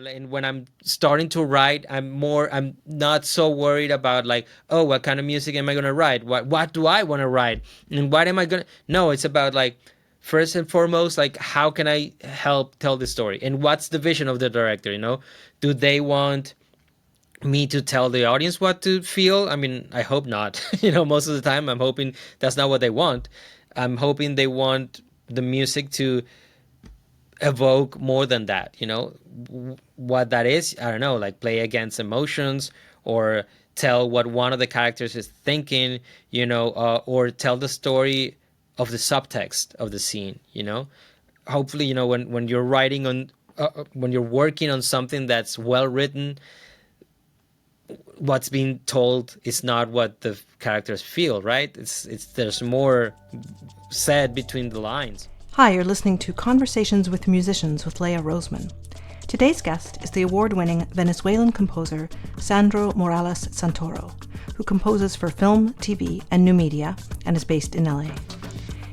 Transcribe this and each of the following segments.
and when I'm starting to write, I'm not so worried about like, oh, what kind of music am I gonna write? What do I want to write? And what am I gonna? No, it's about like, first and foremost, like, how can I help tell the story, and what's the vision of the director? Do they want me to tell the audience what to feel? I mean, I hope not. Most of the time, I'm hoping that's not what they want. I'm hoping they want the music to evoke more than that. What that is, I don't know, like play against emotions, or tell what one of the characters is thinking, or tell the story of the subtext of the scene. Hopefully, when you're writing on when you're working on something that's well written, what's being told is not what the characters feel, right? It's there's more said between the lines. Hi, you're listening to Conversations with Musicians with Leah Roseman. Today's guest is the award-winning Venezuelan composer Sandro Morales-Santoro, who composes for film, TV, and new media, and is based in LA.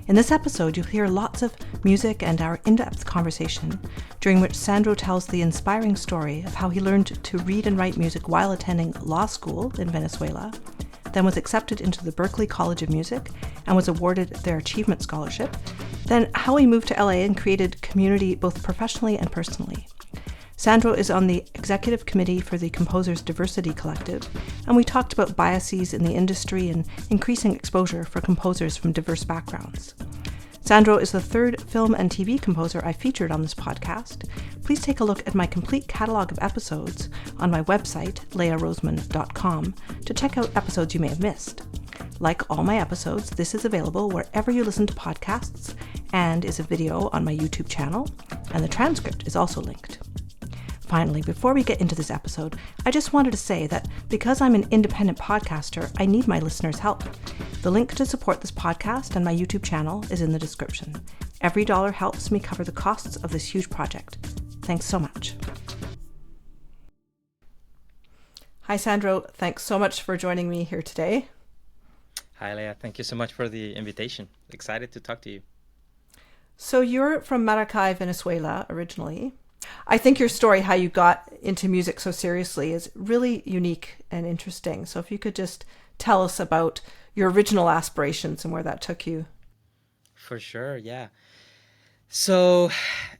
In this episode, you'll hear lots of music and our in-depth conversation, during which Sandro tells the inspiring story of how he learned to read and write music while attending law school in Venezuela, then was accepted into the Berklee College of Music and was awarded their Achievement Scholarship, then how he moved to LA and created community both professionally and personally. Sandro is on the executive committee for the Composers Diversity Collective, and we talked about biases in the industry and increasing exposure for composers from diverse backgrounds. Sandro is the third film and TV composer I featured on this podcast. Please take a look at my complete catalog of episodes on my website, leahroseman.com, to check out episodes you may have missed. Like all my episodes, this is available wherever you listen to podcasts and is a video on my YouTube channel, and the transcript is also linked. Finally, before we get into this episode, I just wanted to say that because I'm an independent podcaster, I need my listeners' help. The link to support this podcast and my YouTube channel is in the description. Every dollar helps me cover the costs of this huge project. Thanks so much. Hi, Sandro. Thanks so much for joining me here today. Hi, Leah. Thank you so much for the invitation. Excited to talk to you. So you're from Maracay, Venezuela, originally. I think your story, how you got into music so seriously, is really unique and interesting. So if you could just tell us about your original aspirations and where that took you. For sure, yeah. So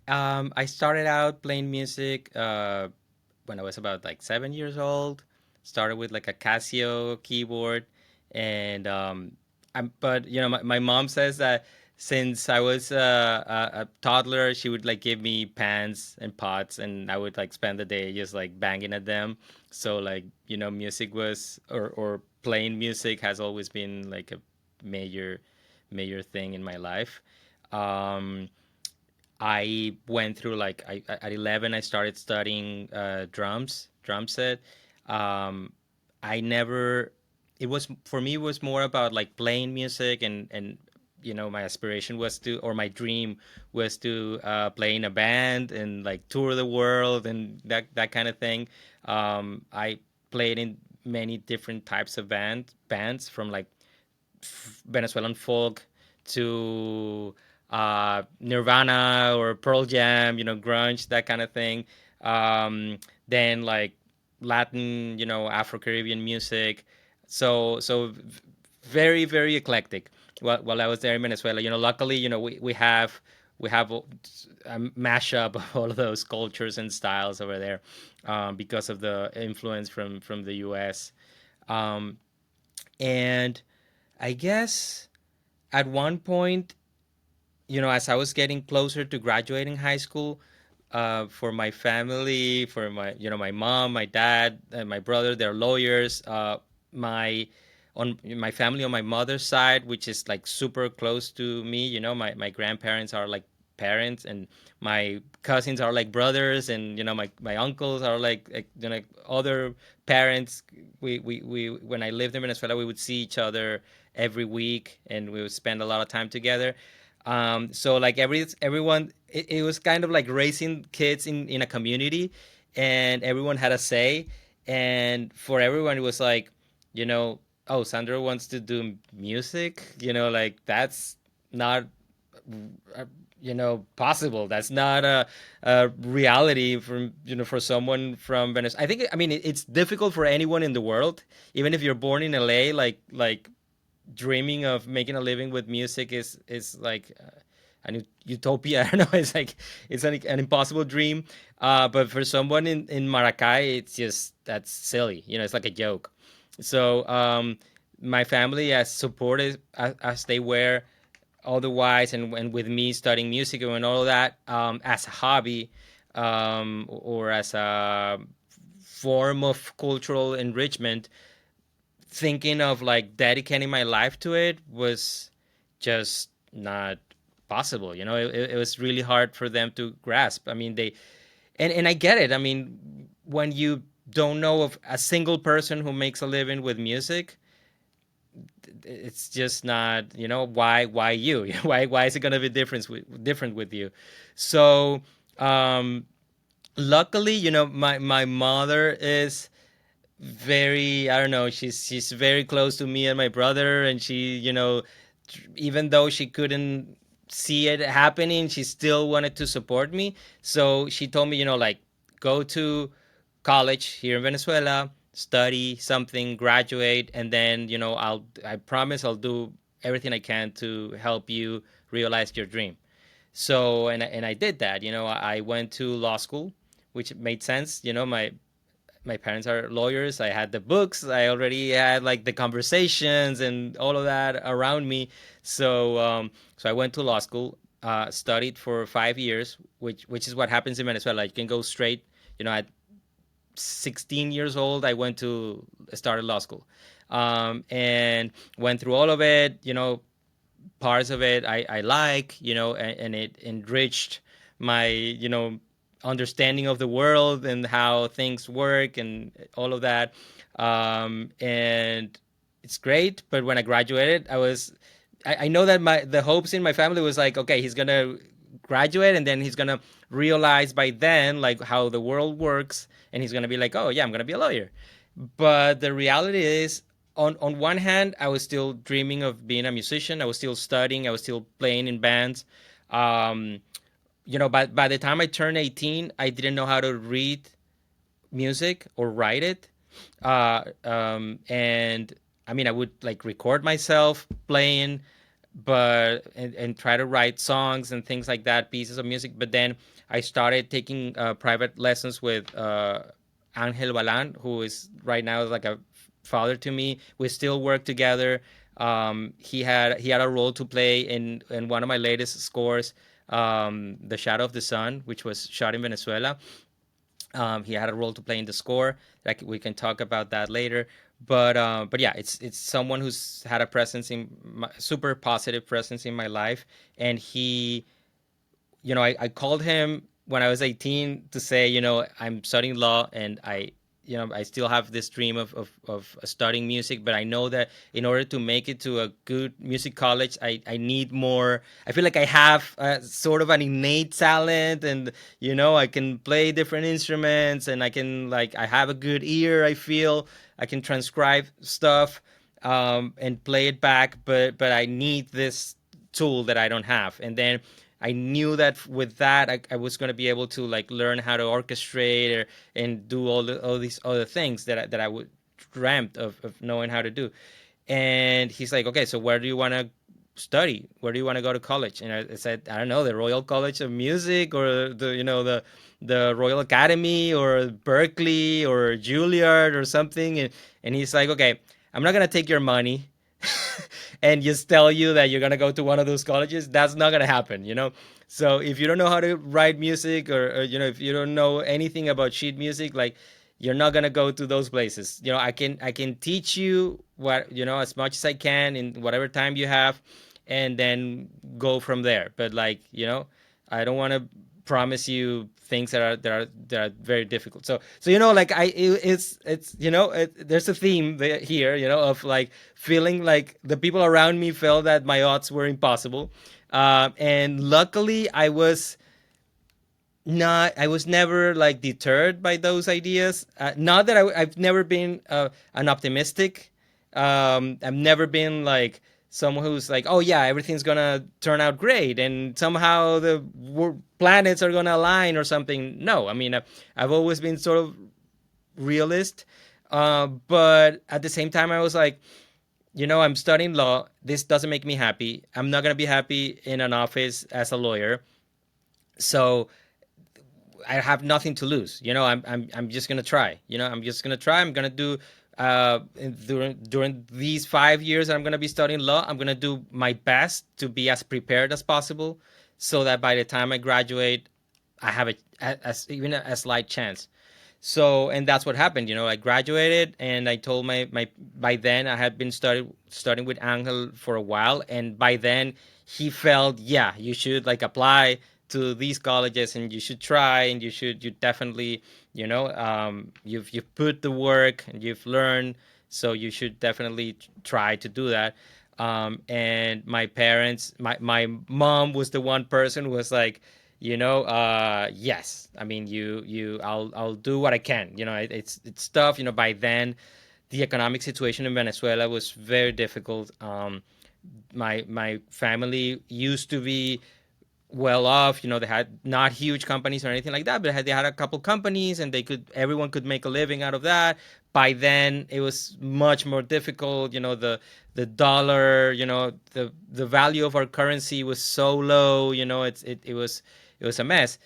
I started out playing music when I was about like 7 years old. Started with like a Casio keyboard, and but my mom says that since I was a toddler, she would like give me pans and pots, and I would like spend the day just like banging at them. So like, music was, or playing music has always been like a major thing in my life. I went through like, at 11 I started studying drum set. I never, it was, for me, it was more about like playing music, and my aspiration was to, or my dream was to play in a band and like tour the world and that kind of thing. I played in many different types of bands, from like Venezuelan folk to Nirvana or Pearl Jam, grunge, that kind of thing. Then like Latin, Afro-Caribbean music. So very, very eclectic. While I was there in Venezuela, luckily, we have a mashup of all of those cultures and styles over there, because of the influence from the U.S. And I guess at one point, as I was getting closer to graduating high school, for my family, for my mom, my dad, and my brother, they're lawyers. My family on my mother's side, which is like super close to me, my grandparents are like parents, and my cousins are like brothers, and my uncles are like other parents. We when I lived in Venezuela, we would see each other every week, and we would spend a lot of time together. So like everyone, it was kind of like raising kids in a community, and everyone had a say, and for everyone it was like, oh, Sandro wants to do music, like that's not possible. That's not a reality from for someone from Venezuela. I think, I mean, it's difficult for anyone in the world, even if you're born in LA. Like dreaming of making a living with music is like an utopia. I don't know. It's like it's an impossible dream. But for someone in Maracay, it's just that's silly. It's like a joke. So my family, as supportive as they were, otherwise, and with me studying music and all of that, as a hobby, or as a form of cultural enrichment, thinking of like dedicating my life to it was just not possible. It was really hard for them to grasp. I mean, and I get it. I mean, when you don't know of a single person who makes a living with music, it's just not, why you why is it going to be different with you? So um luckily, my mother is very, I don't know, she's very close to me and my brother, and she, even though she couldn't see it happening, she still wanted to support me. So she told me, like, go to college here in Venezuela, study something, graduate, and then, I promise I'll do everything I can to help you realize your dream. So, and I did that. I went to law school, which made sense. My parents are lawyers. I had the books. I already had like the conversations and all of that around me. So I went to law school, studied for 5 years, which is what happens in Venezuela. You can go straight. At 16 years old, I went to started law school, and went through all of it. Parts of it I like, and it enriched my, understanding of the world and how things work and all of that. And it's great. But when I graduated, I know that the hopes in my family was like, okay, he's gonna graduate and then he's gonna realize by then like how the world works, and he's gonna be like, oh yeah, I'm gonna be a lawyer. But the reality is, on one hand, I was still dreaming of being a musician. I was still studying. I was still playing in bands. Um, by the time I turned 18, I didn't know how to read music or write it. And I mean, I would like record myself playing, and try to write songs and things like that, pieces of music. But then I started taking private lessons with Angel Balan, who is right now like a father to me. We still work together. He had a role to play in one of my latest scores, The Shadow of the Sun, which was shot in Venezuela. He had a role to play in the score. Like, we can talk about that later. But yeah, it's someone who's had a presence super positive presence in my life. And he, I called him when I was 18 to say, I'm studying law, and I still have this dream of studying music, but I know that in order to make it to a good music college, I need more. I feel like I have sort of an innate talent, and, I can play different instruments, and I have a good ear, I feel. I can transcribe stuff, and play it back, but I need this tool that I don't have. And then I knew that with that, I was going to be able to like learn how to orchestrate, and do all these other things that I would dreamt of knowing how to do. And he's like, okay, so where do you want to study? Where do you want to go to college? And I said, I don't know, the Royal College of Music, or the Royal Academy, or Berklee, or Juilliard, or something. And he's like, okay, I'm not gonna take your money and just tell you that you're gonna go to one of those colleges. That's not gonna happen. So if you don't know how to write music, or if you don't know anything about sheet music, like, you're not gonna go to those places. I can teach you what, as much as I can in whatever time you have, and then go from there. But like, I don't want to promise you things that are very difficult. So like, there's a theme here, of like feeling like the people around me felt that my odds were impossible. And luckily, I was never like deterred by those ideas. Not that I've never been an optimistic. I've never been like someone who's like, oh yeah, everything's gonna turn out great, and somehow the planets are gonna align or something. No, I mean, I've always been sort of realist, but at the same time, I was like, I'm studying law. This doesn't make me happy. I'm not gonna be happy in an office as a lawyer. So I have nothing to lose. I'm just gonna try. I'm just gonna try. I'm gonna do during these 5 years I'm gonna be studying law. I'm gonna do my best to be as prepared as possible, so that by the time I graduate, I have even a slight chance. So, and that's what happened. I graduated, and I told my by then I had been studying with Angel for a while, and by then he felt, yeah, you should like apply to these colleges, and you should try, and you definitely, you've put the work and you've learned, so you should definitely try to do that. And my parents, my mom was the one person who was like, yes, I mean, I'll do what I can. It's tough. By then the economic situation in Venezuela was very difficult. My family used to be well off. They had not huge companies or anything like that, but they had a couple companies, and everyone could make a living out of that. By then it was much more difficult. The dollar, the value of our currency was so low. It was a mess.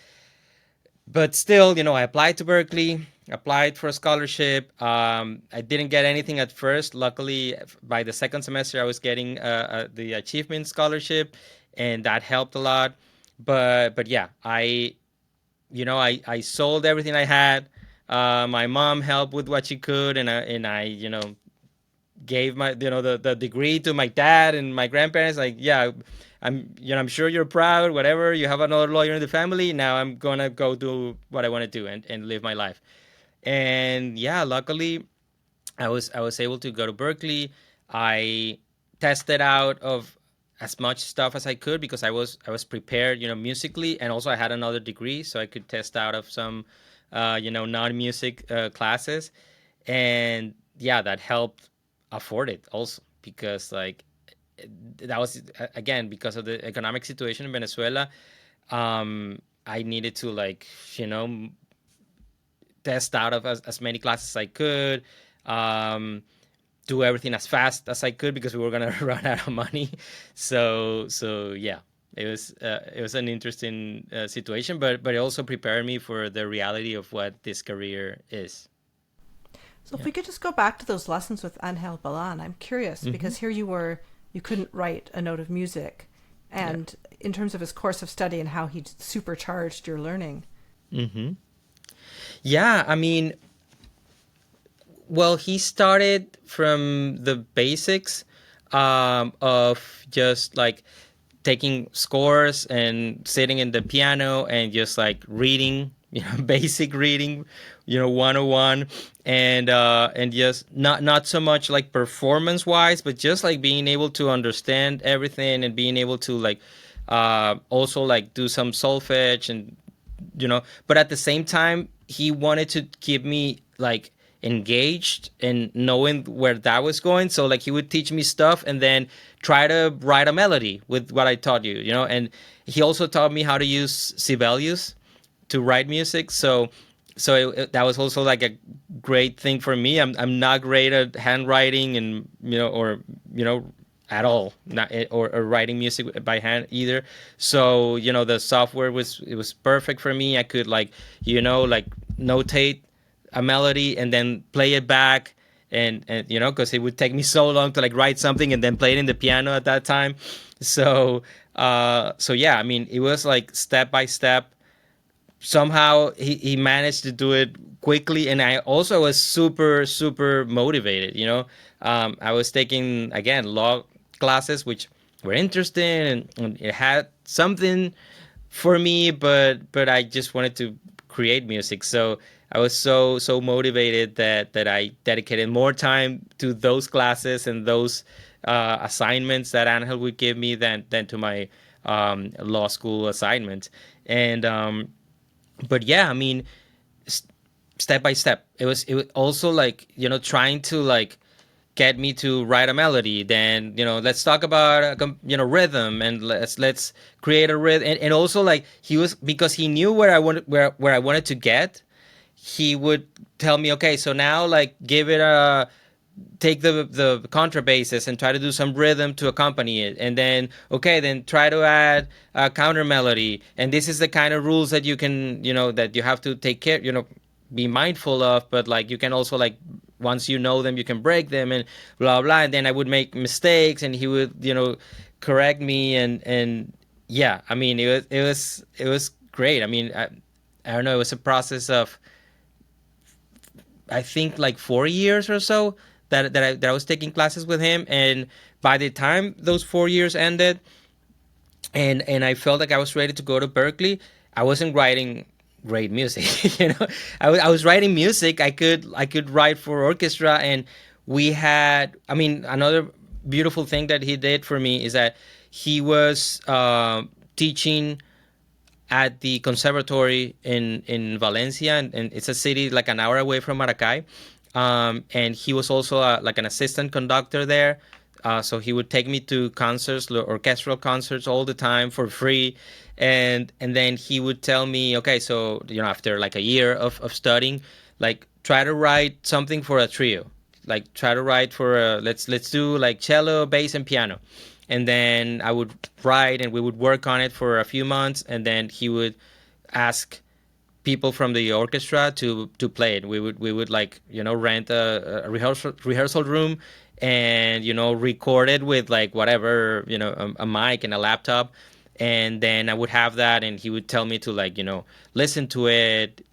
But still, I applied to Berklee, applied for a scholarship. I didn't get anything at first. Luckily, by the second semester, I was getting the achievement scholarship, and that helped a lot. But yeah, I sold everything I had. My mom helped with what she could, and I gave my the degree to my dad and my grandparents. Like, yeah, I'm sure you're proud, whatever, you have another lawyer in the family. Now I'm gonna go do what I want to do, and live my life. And yeah, luckily I was able to go to Berklee. I tested out of as much stuff as I could, because I was prepared, musically, and also I had another degree, so I could test out of some non-music classes. And yeah, that helped afford it also, because like that was again because of the economic situation in Venezuela. I needed to, like, test out of as many classes as I could, um, do everything as fast as I could, because we were gonna run out of money. So yeah, it was an interesting situation, but it also prepared me for the reality of what this career is. So if Yeah. we could just go back to those lessons with Angel Balan, I'm curious Mm-hmm. because here you couldn't write a note of music. Yeah. And in terms of his course of study and how he supercharged your learning. Mm-hmm. Yeah, I mean, well, he started from the basics, of just like taking scores and sitting in the piano and just like reading, basic reading, 101. And just not so much like performance wise, but just like being able to understand everything, and being able to like also like do some solfege, and but at the same time he wanted to keep me like engaged and knowing where that was going. So like he would teach me stuff, and then try to write a melody with what I taught you. And he also taught me how to use Sibelius to write music. So that was also like a great thing for me. I'm not great at handwriting, and or at all, not or writing music by hand either. So the software was perfect for me. I could like like notate a melody and then play it back, and because it would take me so long to like write something and then play it in the piano at that time. So yeah, I mean, it was like step by step. Somehow he managed to do it quickly, and I also was super super motivated. I was taking again law classes, which were interesting, and it had something for me, but I just wanted to create music. So I was so motivated that I dedicated more time to those classes and those assignments that Angel would give me than to my law school assignments. And but yeah, I mean, step by step, it was also like trying to like get me to write a melody. Then let's talk about rhythm, and let's create a rhythm. And also, like, he was, because he knew where I wanted to get. He would tell me, okay, so now, like, give it a take the contrabasses and try to do some rhythm to accompany it, and then, okay, then try to add a counter melody, and this is the kind of rules that you can, that you have to take care, be mindful of, but, like, you can also, like, once you know them, you can break them, and blah blah. And then I would make mistakes, and he would, correct me, and yeah, I mean, it was great. I mean, I don't know, it was a process of, I think, like 4 years or so that I was taking classes with him. And by the time those 4 years ended, and I felt like I was ready to go to Berklee, I wasn't writing great music. I was writing music. I could write for orchestra, and we had. I mean, another beautiful thing that he did for me is that he was teaching at the conservatory in Valencia, and it's a city like an hour away from Maracay. And he was also like an assistant conductor there. So he would take me to concerts, orchestral concerts, all the time for free. And then he would tell me, okay, so after like a year of studying, like, try to write something for a trio. Like, try to write for let's do like cello, bass, and piano. And then I would write, and we would work on it for a few months, and then he would ask people from the orchestra to play it. We would like, rent a rehearsal room, and record it with, like, whatever, a mic and a laptop. And then I would have that, and he would tell me to, like, listen to it,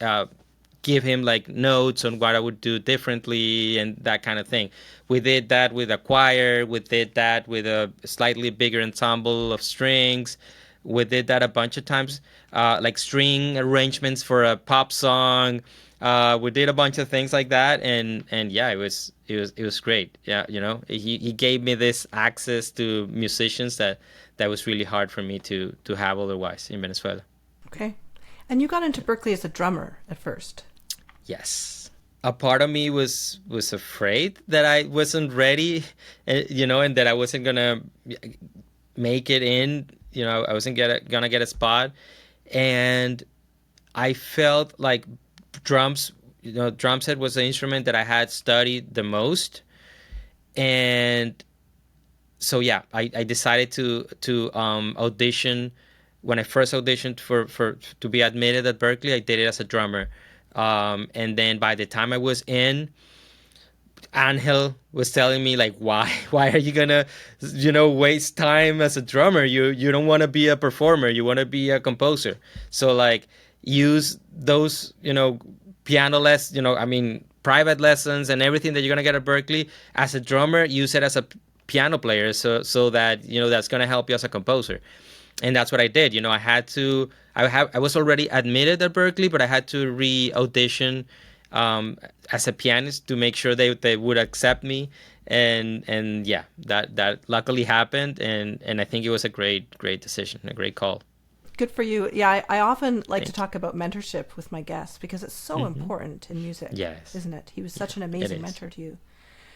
give him like notes on what I would do differently, and that kind of thing. We did that with a choir. We did that with a slightly bigger ensemble of strings. We did that a bunch of times, like string arrangements for a pop song. We did a bunch of things like that, and yeah, it was great. Yeah, he gave me this access to musicians that was really hard for me to have otherwise in Venezuela. Okay. And you got into Berklee as a drummer at first. Yes. A part of me was afraid that I wasn't ready, and that I wasn't gonna make it in. I wasn't gonna get a spot, and I felt like drums. Drum set was the instrument that I had studied the most, and so yeah, I decided to audition. When I first auditioned for to be admitted at Berklee, I did it as a drummer. And then by the time I was in, Angel was telling me, like, why are you gonna waste time as a drummer? You don't want to be a performer, you want to be a composer. So, like, use those piano I mean, private lessons and everything that you're gonna get at Berklee as a drummer. Use it as a piano player, so that that's gonna help you as a composer. And that's what I did. I had to. I was already admitted at Berklee, but I had to re-audition as a pianist to make sure they would accept me. And yeah, that luckily happened, and I think it was a great decision, a great call. Good for you. Yeah, I often like to Thank you. talk about mentorship with my guests because it's so important in music, Yes, isn't it? He was yeah, such an it amazing is. mentor to you.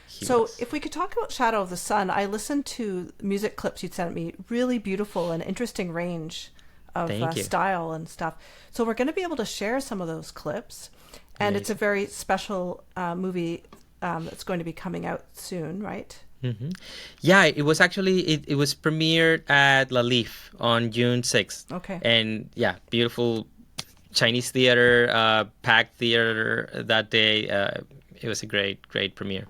He So, was. if we could talk about Shadow of the Sun, I listened to music clips you'd sent me, really beautiful and interesting range of Thank you. style and stuff. So, we're going to be able to share some of those clips. And it's a Amazing. very special movie that's going to be coming out soon, right? Yeah, it was actually it was premiered at La Leaf on June 6th, Okay. and yeah, beautiful Chinese theater, packed theater that day. It was a great premiere.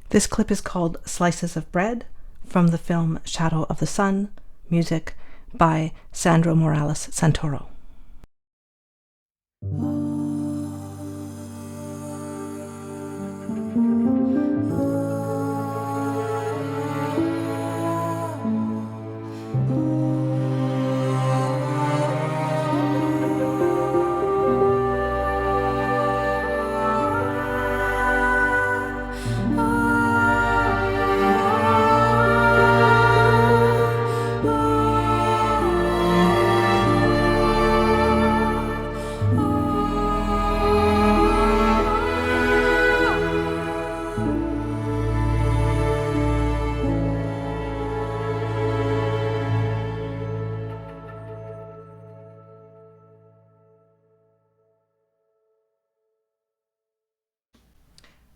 This clip is called Slices of Bread from the film Shadow of the Sun, music by Sandro Morales-Santoro.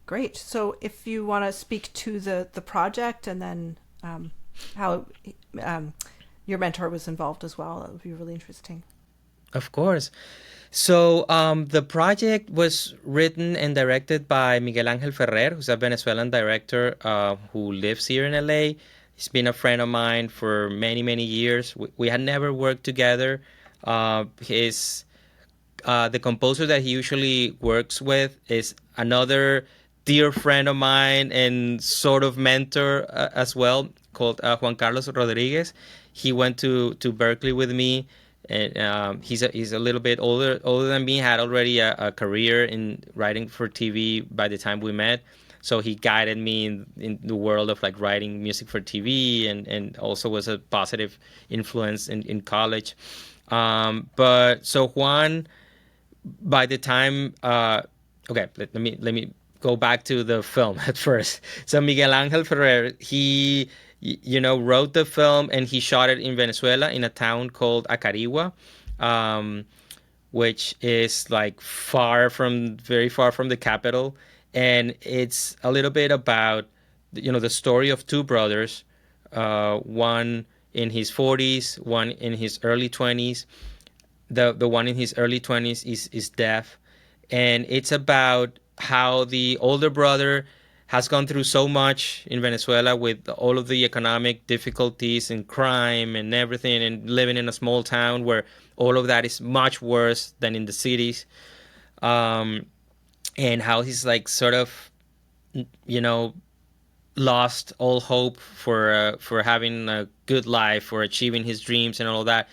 Great. So if you want to speak to the project and then how your mentor was involved as well, that would be really interesting. Of course. So the project was written and directed by Miguel Angel Ferrer, who's a Venezuelan director who lives here in LA. He's been a friend of mine for many, many years. We had never worked together. His the composer that he usually works with is another dear friend of mine and sort of mentor as well, called Juan Carlos Rodriguez. He went to Berklee with me, and he's a little bit older than me. Had already a career in writing for TV by the time we met. So he guided me in the world of like writing music for TV, and also was a positive influence in college. But so Juan, by the time okay, let me go back to the film at first. So Miguel Angel Ferrer, he wrote the film and he shot it in Venezuela in a town called Acarigua, um, which is like very far from the capital, and it's a little bit about the story of two brothers, one in his 40s, one in his early 20s. The one in his early 20s is deaf, and it's about how the older brother has gone through so much in Venezuela with all of the economic difficulties and crime and everything, and living in a small town where all of that is much worse than in the cities. um, and how he's like sort of you know lost all hope for having a good life, for achieving his dreams and all of that.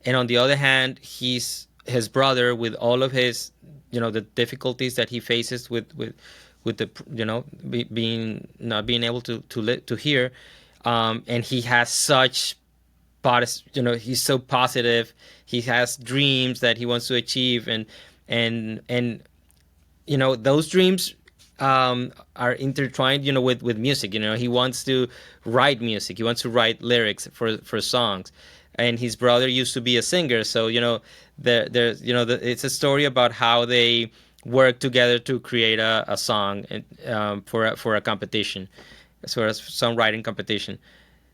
And on the other hand, his brother, with all of his the difficulties that he faces with the being not being able to hear, and he has such he's so positive. He has dreams that he wants to achieve, and those dreams are intertwined with music. He wants to write music, he wants to write lyrics for songs, and his brother used to be a singer. So there's it's a story about how they work together to create a song, and for a competition, sort of songwriting competition.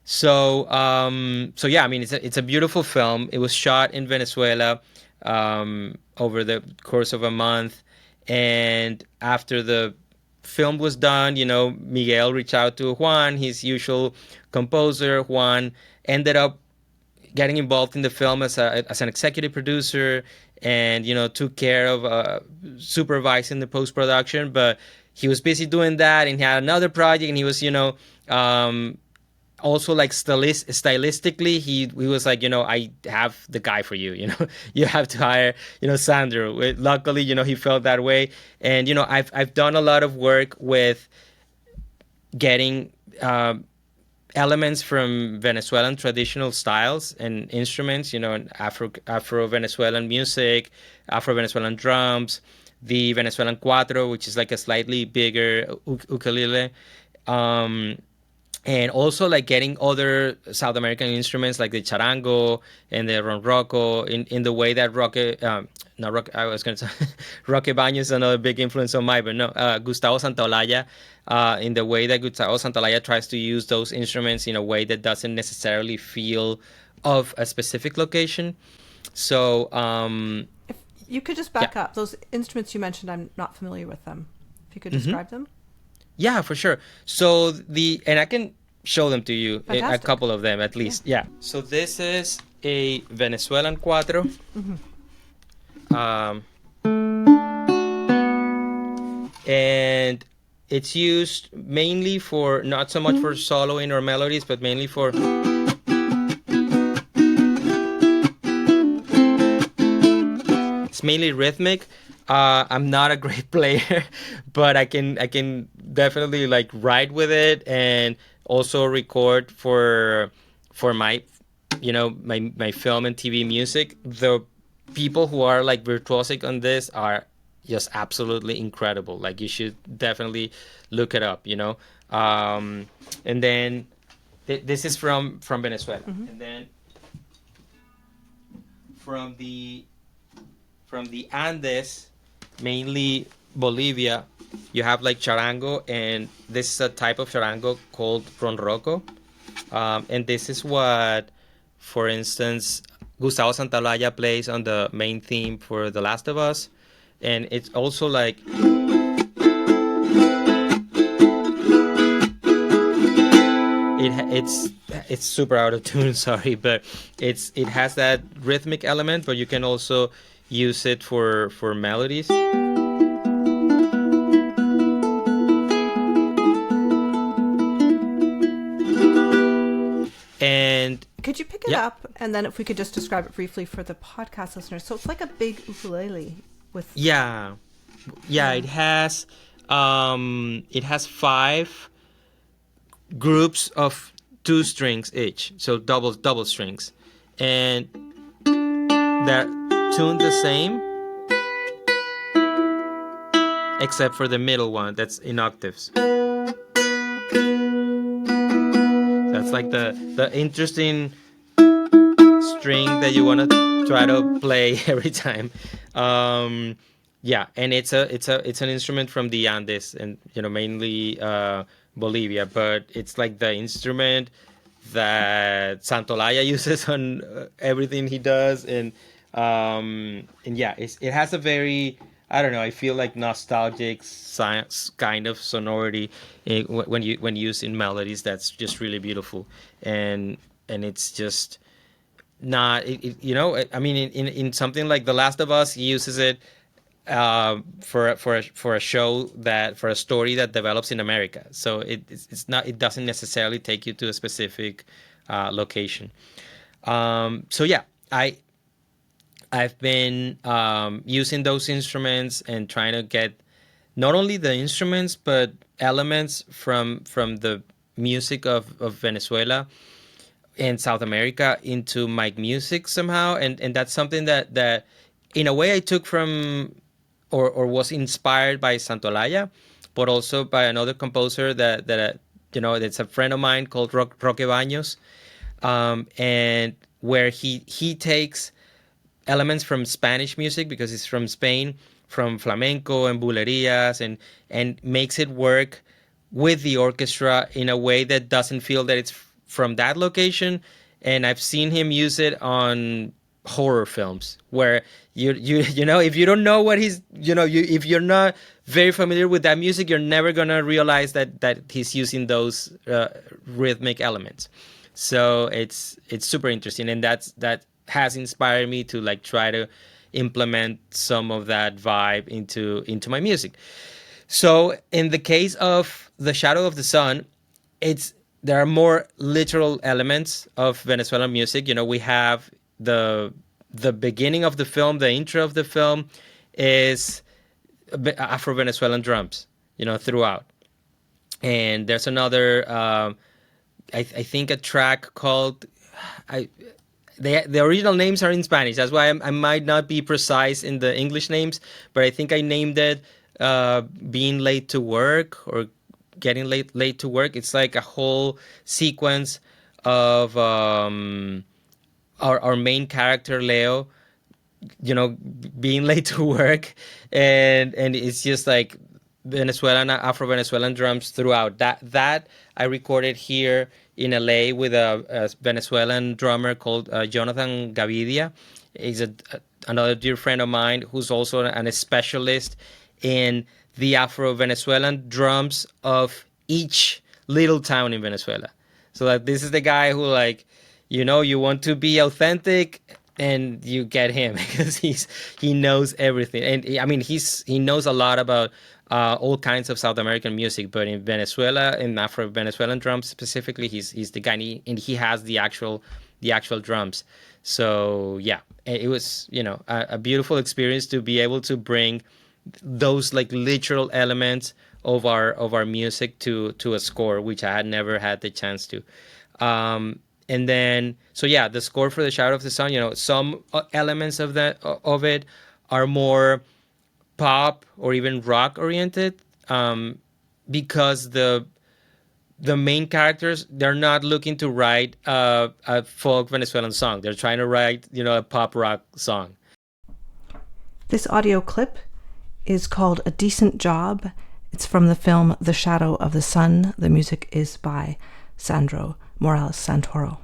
So yeah, I mean, it's a beautiful film. It was shot in Venezuela over the course of a month, and after the film was done, Miguel reached out to Juan, his usual composer. Juan ended up getting involved in the film as an executive producer, and took care of supervising the post production. But he was busy doing that, and he had another project, and he was um, also like stylistically, he was like, I have the guy for you. You have to hire Sandro. Luckily, he felt that way. And I've done a lot of work with getting elements from Venezuelan traditional styles and instruments, Afro Venezuelan music, Afro Venezuelan drums, the Venezuelan cuatro, which is like a slightly bigger ukulele. And also like getting other South American instruments like the charango and the ronroco in the way that not Roque, I was going to say Roque Baño is another big influence on mine, but no, Gustavo Santaolalla, in the way that Gustavo Santaolalla tries to use those instruments in a way that doesn't necessarily feel of a specific location. So If you could just back up, those instruments you mentioned, I'm not familiar with them. If you could describe them. Yeah, for sure. So and I can show them to you, a Fantastic. couple of them at least. Yeah. So this is a Venezuelan cuatro. Um, and it's used mainly for, not so much for soloing or melodies, but mainly for it's mainly rhythmic. I'm not a great player, but I can definitely like write with it, and also record for my my film and TV music. The people who are like virtuosic on this are just absolutely incredible. Like, you should definitely look it up. And then this is from Venezuela, and then from the Andes, mainly Bolivia, you have like charango, and this is a type of charango called ronroco. And this is what, for instance, Gustavo Santaolalla plays on the main theme for The Last of Us. And it's also like it's super out of tune, sorry, but it has that rhythmic element, but you can also use it for melodies. And could you pick it up, and then if we could just describe it briefly for the podcast listeners? So it's like a big ukulele with it has 5 groups of 2 strings each, so double strings, and they're tuned the same except for the middle one that's in octaves. That's like the interesting string that you want to try to play every time. And it's an instrument from the Andes, and mainly Bolivia, but it's like the instrument that Santaolalla uses on everything he does, and it has a very, I don't know, I feel like nostalgic science kind of sonority when used in melodies. That's just really beautiful, and it's just not I mean, in something like The Last of Us, he uses it for a show, that for a story that develops in America. So it doesn't necessarily take you to a specific location. I've been using those instruments and trying to get not only the instruments but elements from the music of Venezuela and South America into my music somehow, and that's something that in a way I took from or was inspired by Santaolalla, but also by another composer that that's a friend of mine called Roque Baños, and where he takes elements from Spanish music, because he's from Spain, from flamenco and bulerías, and makes it work with the orchestra in a way that doesn't feel that it's from that location. And I've seen him use it on horror films where you if you don't know what he's if you're not very familiar with that music, you're never gonna realize that he's using those rhythmic elements. So it's super interesting, and that has inspired me to like try to implement some of that vibe into my music. So in the case of The Shadow of the Sun, there are more literal elements of Venezuelan music. We have the beginning of the film, the intro of the film is Afro-Venezuelan drums, throughout. And there's another, I think a track called, the original names are in Spanish. That's why I might not be precise in the English names, but I think I named it Being Late to Work, or Getting Late to Work. It's like a whole sequence of our main character Leo, being late to work, and it's just like Afro-Venezuelan drums throughout. That I recorded here in LA with a Venezuelan drummer called Jonathan Gavidia. He's another dear friend of mine who's also a specialist in the Afro-Venezuelan drums of each little town in Venezuela. So that this is the guy who, like, you want to be authentic, and you get him because he knows everything. And I mean, he knows a lot about all kinds of South American music, but in Venezuela, in Afro-Venezuelan drums specifically, he's the guy, and he has the actual drums. So yeah, it was a beautiful experience to be able to bring those like literal elements of our music to a score, which I had never had the chance to. And then, so yeah, the score for The Shadow of the Sun, some elements of it are more pop or even rock oriented, because the main characters, they're not looking to write a folk Venezuelan song. They're trying to write, a pop rock song. This audio clip is called A Decent Job, It's from the film The Shadow of the Sun. The music is by Sandro Morales-Santoro.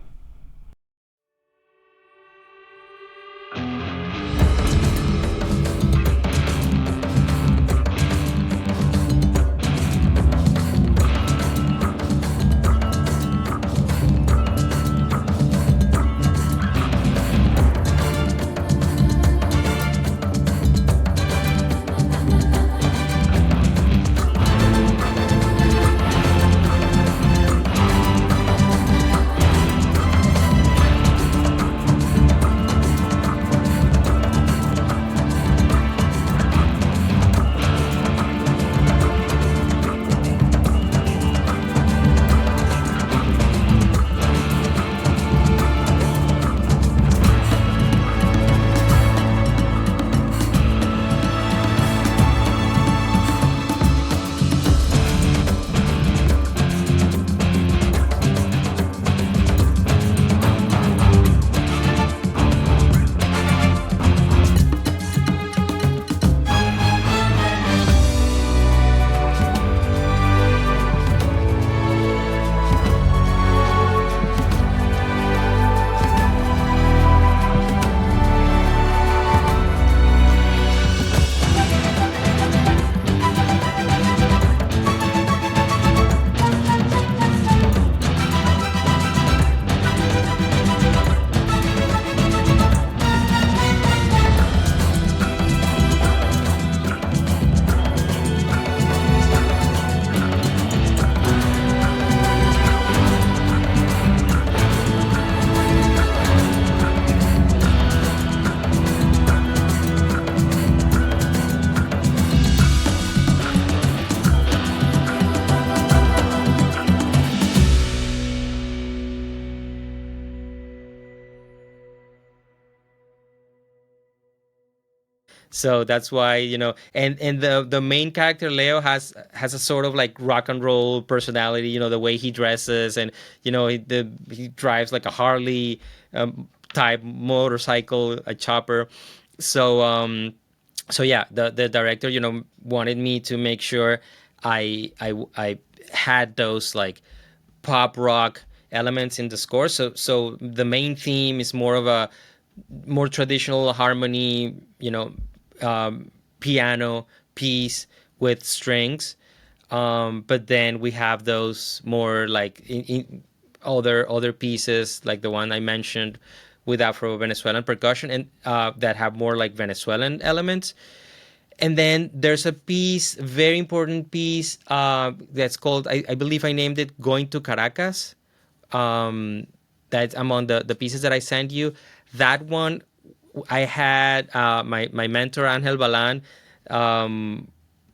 So that's why, and the main character Leo has a sort of like rock and roll personality, the way he dresses, and he drives like a Harley type motorcycle, a chopper. So yeah, the director wanted me to make sure I had those like pop rock elements in the score. So the main theme is more of a more traditional harmony, piano piece with strings. But then we have those more like in other pieces, like the one I mentioned with Afro-Venezuelan percussion, and that have more like Venezuelan elements. And then there's a piece, very important piece, that's called, I believe I named it Going to Caracas. That's among the pieces that I sent you. That one, I had my mentor, Angel Balan,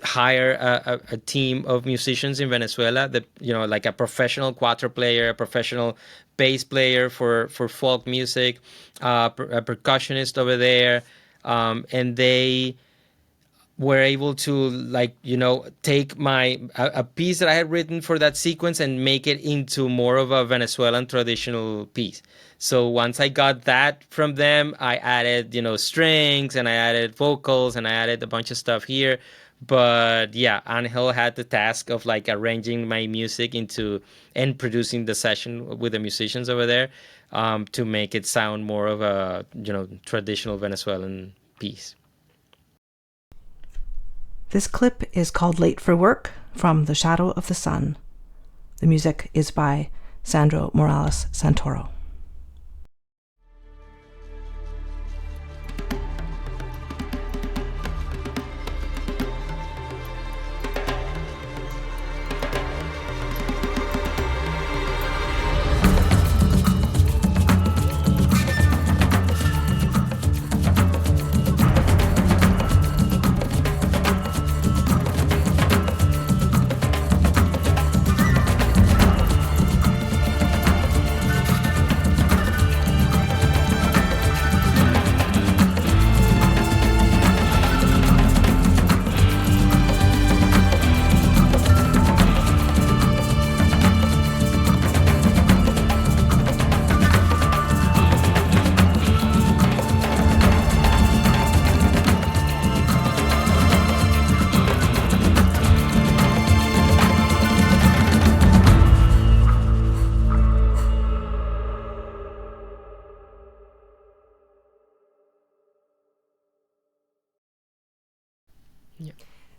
hire a team of musicians in Venezuela that, like a professional cuatro player, a professional bass player for folk music, a percussionist over there. And they were able to take a piece that I had written for that sequence and make it into more of a Venezuelan traditional piece. So once I got that from them, I added strings, and I added vocals, and I added a bunch of stuff here. But yeah, Angel had the task of like arranging my music into and producing the session with the musicians over there, to make it sound more of a traditional Venezuelan piece. This clip is called Late for Work from The Shadow of the Sun. The music is by Sandro Morales-Santoro.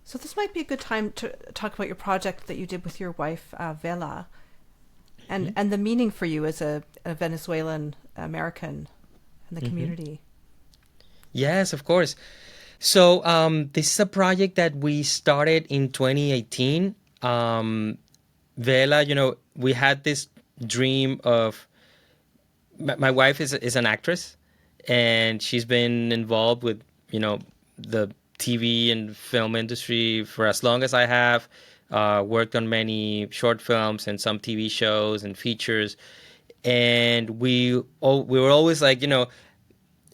So this might be a good time to talk about your project that you did with your wife, Vela, Hmm. and the meaning for you as a Venezuelan American in the Hmm. community. Yes, of course. So this is a project that we started in 2018. Vela, we had this dream of my wife is an actress, and she's been involved with the TV and film industry for as long as I have. Worked on many short films and some TV shows and features, and we were always like,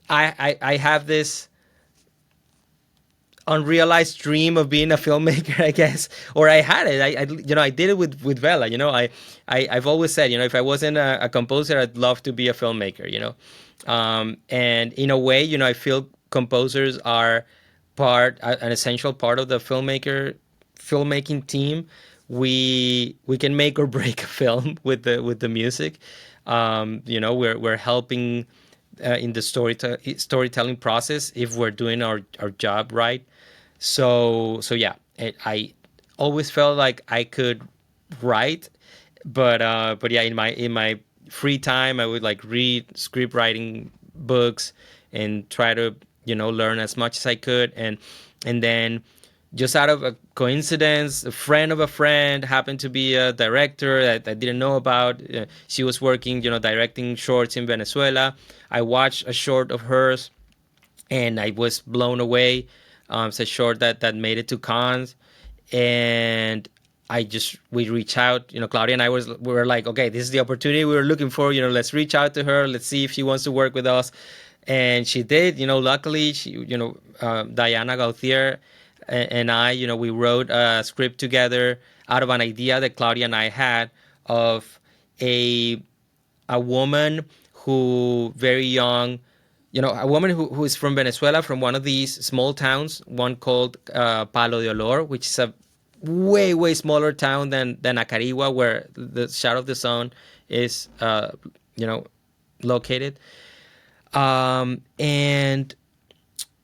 I have this unrealized dream of being a filmmaker, I guess, or I had it. I did it with Vela. I've always said, if I wasn't a composer, I'd love to be a filmmaker. And in a way, I feel composers are an essential part of the filmmaking team. We can make or break a film with the music. We're helping in the storytelling process if we're doing our job right. So yeah, I always felt like I could write, but yeah, in my free time, I would like read script writing books and try to learn as much as I could, and then just out of a coincidence, a friend of a friend happened to be a director that I didn't know about. She was working, directing shorts in Venezuela. I watched a short of hers and I was blown away. It's a short that made it to cons, and we reached out. Claudia and we were like, okay, this is the opportunity we were looking for. Let's reach out to her. Let's see if she wants to work with us, and she did. Luckily, Dayana Gauthier and I, we wrote a script together out of an idea that Claudia and I had of a a woman who very young, a woman who is from Venezuela, from one of these small towns, one called Palo de Olor, which is a way, way smaller town than Acarigua, where the Shadow of the Sun is, located. And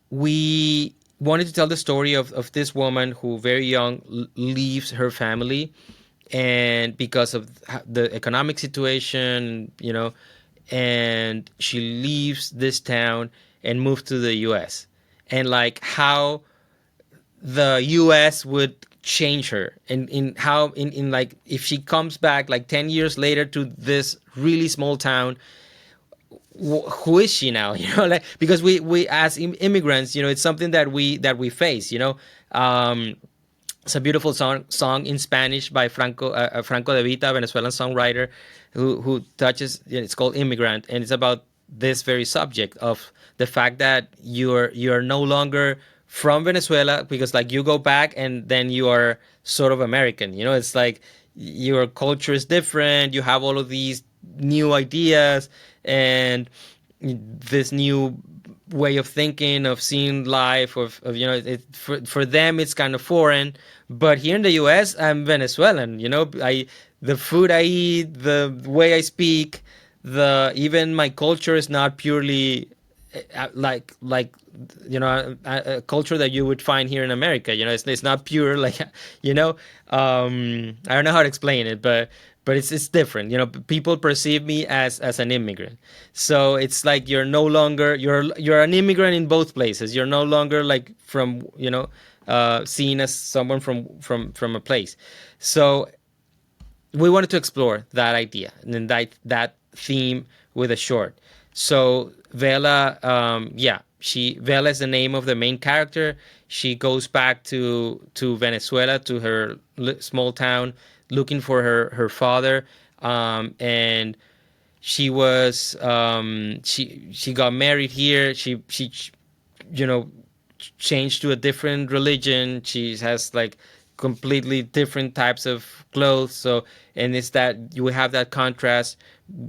we wanted to tell the story of this woman who very young leaves her family, and because of the economic situation, and she leaves this town and moves to the US, and like how the US would change her, and in how in like if she comes back like 10 years later to this really small town, who is she now? Like, because we as immigrants, it's something that we face. It's a beautiful song in Spanish by Franco de Vita, a Venezuelan songwriter, who touches. It's called Immigrant, and it's about this very subject of the fact that you're no longer from Venezuela, because like you go back and then you are sort of American. It's like your culture is different. You have all of these new ideas and this new way of thinking, of seeing life, for them it's kind of foreign. But here in the US, I'm Venezuelan. The food I eat, the way I speak, the even my culture is not purely like a culture that you would find here in America. It's not pure, like, I don't know how to explain it, but it's different. People perceive me as an immigrant, so it's like you're no longer you're an immigrant in both places. You're no longer like from seen as someone from a place. So we wanted to explore that idea and that theme with a short. So Vela, Vela is the name of the main character. She goes back to Venezuela, to her small town, looking for her father, and she got married here. She you know changed to a different religion. She has like completely different types of clothes. So, and it's that you have that contrast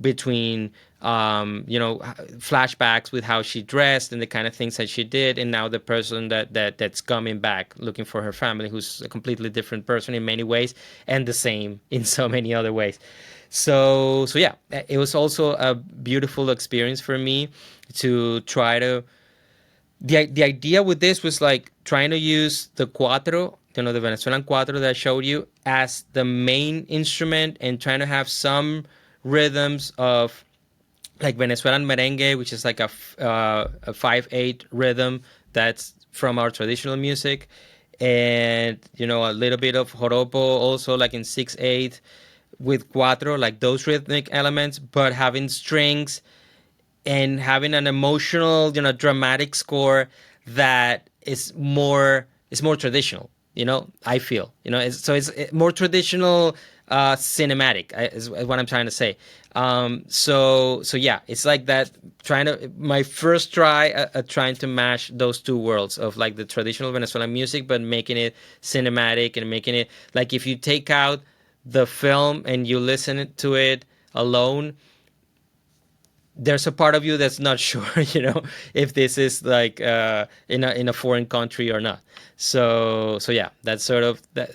between flashbacks with how she dressed and the kind of things that she did, and now the person that's coming back looking for her family, who's a completely different person in many ways and the same in so many other ways. So yeah, it was also a beautiful experience for me to try to the idea with this was like trying to use the cuatro. the Venezuelan cuatro that I showed you, as the main instrument, and trying to have some rhythms of like Venezuelan merengue, which is like a 5/8 rhythm that's from our traditional music, and a little bit of joropo also like in 6/8 with cuatro, like those rhythmic elements, but having strings and having an emotional, dramatic score that is more traditional. I feel, it's more traditional, cinematic, is what I'm trying to say. So yeah, it's like that. My first try at trying to mash those two worlds of like the traditional Venezuelan music, but making it cinematic and making it like if you take out the film and you listen to it alone, there's a part of you that's not sure, if this is like in a foreign country or not. So yeah, that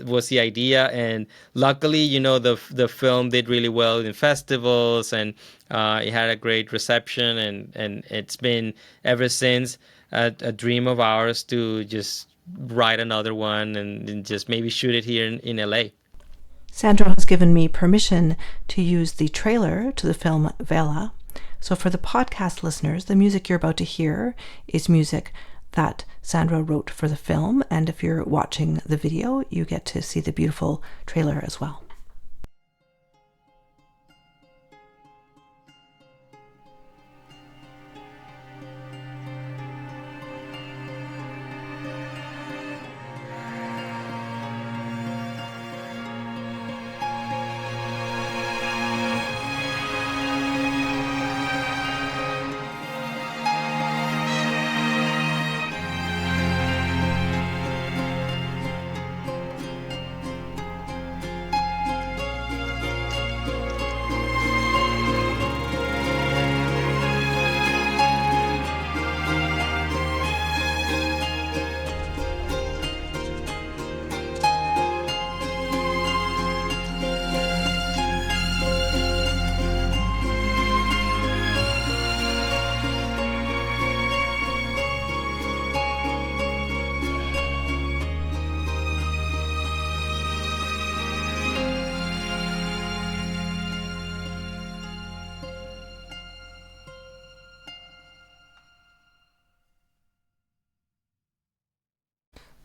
was the idea, and luckily, the film did really well in festivals, and it had a great reception, and it's been ever since a dream of ours to just write another one and just maybe shoot it here in LA. Sandro has given me permission to use the trailer to the film Vela. So for the podcast listeners, the music you're about to hear is music that Sandro wrote for the film. And if you're watching the video, you get to see the beautiful trailer as well.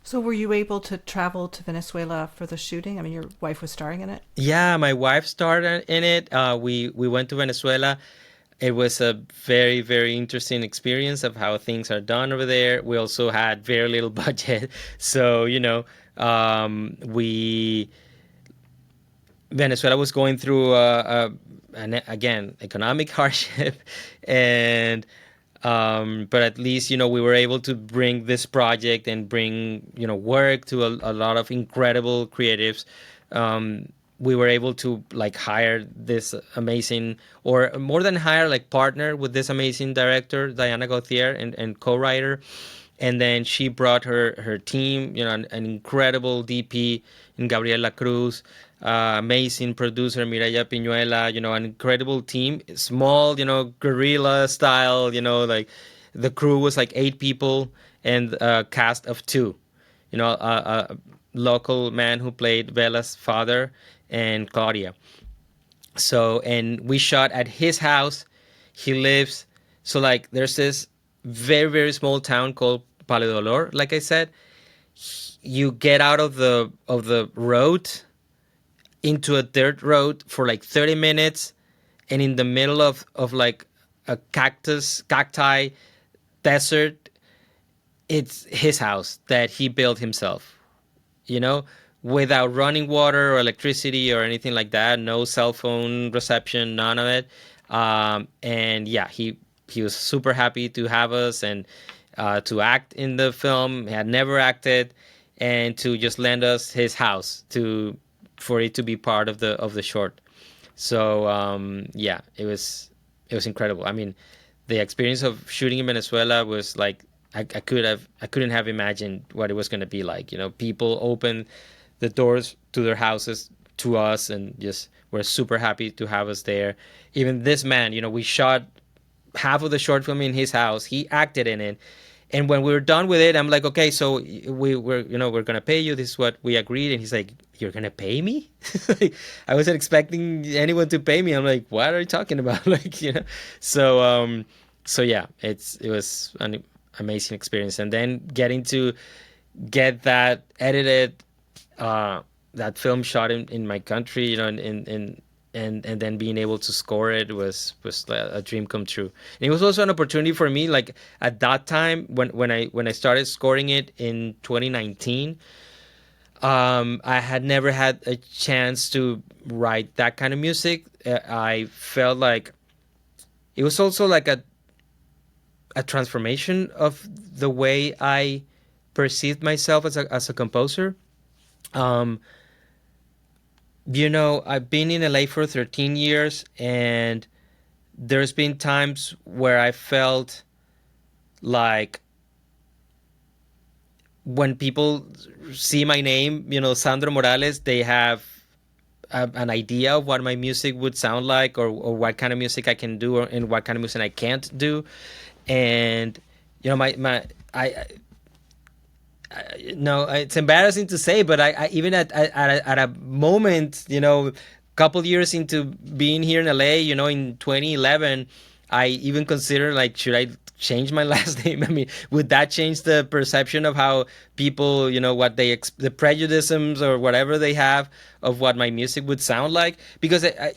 So were you able to travel to Venezuela for the shooting? I mean, your wife was starring in it? Yeah, my wife starred in it. We went to Venezuela. It was a very, very interesting experience of how things are done over there. We also had very little budget, so we Venezuela was going through again economic hardship, and but at least we were able to bring this project and bring work to a lot of incredible creatives. We were able to like hire this amazing, or more than hire, like partner with this amazing director Dayana Gauthier and co-writer, and then she brought her team, an incredible DP in Gabriela Cruz, amazing producer Mireya Piñuela, an incredible team, small, guerrilla style, like the crew was like 8 people and a cast of 2, a local man who played Vela's father and Claudia. So, and we shot at his house. He lives, so like there's this very, very small town called Paledolor, like I said. You get out of the road into a dirt road for like 30 minutes, and in the middle of like a cacti desert, it's his house that he built himself, without running water or electricity or anything like that, no cell phone reception, none of it. And yeah, he was super happy to have us and to act in the film. He had never acted, and to just lend us his house for it to be part of the short. So yeah, it was incredible. I mean, the experience of shooting in Venezuela was like I couldn't have imagined what it was going to be like. People open the doors to their houses to us and just were super happy to have us there. Even this man, we shot half of the short film in his house. He acted in it, And when we were done with it, I'm like, okay, so we're gonna pay you. This is what we agreed. And he's like, you're gonna pay me? I wasn't expecting anyone to pay me. I'm like, what are you talking about? So so yeah, it was an amazing experience. And then getting to get that edited, uh, that film shot in my country, and then being able to score it was a dream come true. And it was also an opportunity for me, like at that time when I started scoring it in 2019. I had never had a chance to write that kind of music. I felt like it was also like a transformation of the way I perceived myself as a composer. Um, I've been in LA for 13 years, and there's been times where I felt like when people see my name, Sandro Morales, they have an idea of what my music would sound like, or what kind of music I can do, and what kind of music I can't do. And my no, it's embarrassing to say, but I even at a moment, couple years into being here in LA, in 2011, I even considered, like, should I change my last name? I mean, would that change the perception of how people, what the prejudices or whatever they have of what my music would sound like? Because I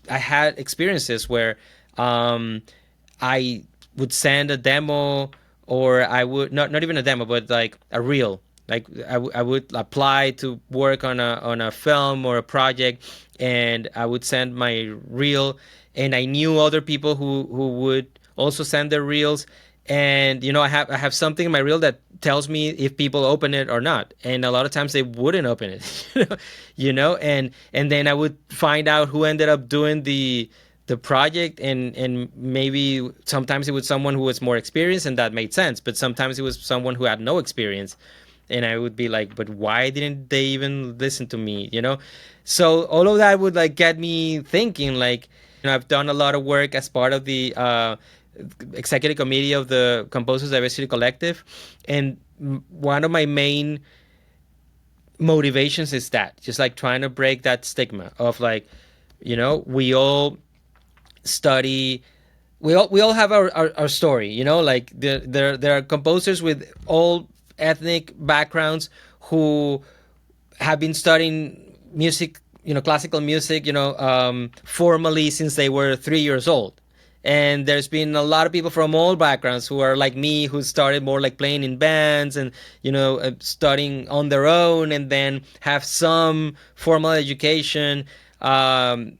had experiences where I would send a demo, or I would not even a demo, but like a reel. Like I would apply to work on a film or a project, and I would send my reel, and I knew other people who would also send their reels, and I have something in my reel that tells me if people open it or not, and a lot of times they wouldn't open it. And then I would find out who ended up doing the project, and maybe sometimes it was someone who was more experienced, and that made sense, but sometimes it was someone who had no experience, and I would be like, but why didn't they even listen to me? So all of that would, like, get me thinking, like, I've done a lot of work as part of the executive committee of the Composers Diversity Collective, and one of my main motivations is that, just like trying to break that stigma of, like, we all study, we all have our story, like there are composers with all ethnic backgrounds who have been studying music, classical music, formally since they were 3 years old. And there's been a lot of people from all backgrounds who are like me, who started more like playing in bands and studying on their own, and then have some formal education. And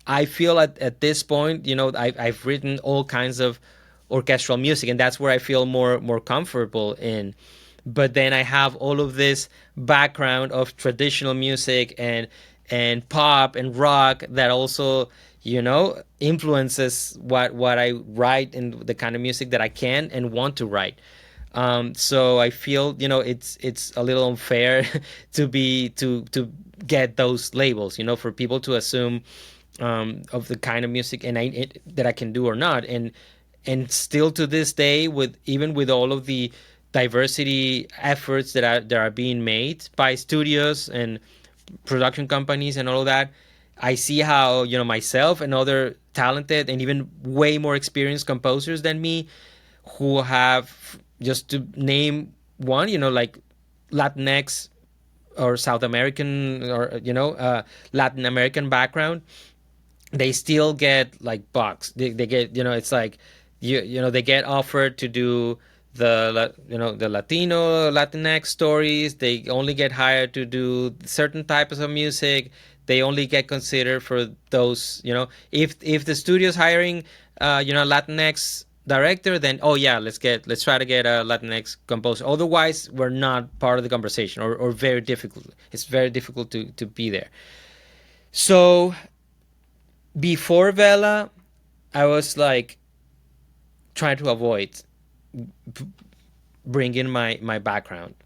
I feel at this point, I've written all kinds of orchestral music, and that's where I feel more comfortable in. But then I have all of this background of traditional music and pop and rock that also, influences what I write and the kind of music that I can and want to write. So I feel, it's a little unfair to get those labels, for people to assume of the kind of music that I can do or not. And still to this day, with all of the diversity efforts that are being made by studios and production companies and all of that, I see how, myself and other talented and even way more experienced composers than me, who have, just to name one, like Latinx or South American, or Latin American background, they still get like bucks. They get, it's like they get offered to do the Latino Latinx stories. They only get hired to do certain types of music. They only get considered for those. If the studio's hiring Latinx director, then, oh yeah, let's try to get a Latinx composer. Otherwise, we're not part of the conversation, or very difficult. It's very difficult to be there. So before Vela, I was like trying to avoid bringing my background,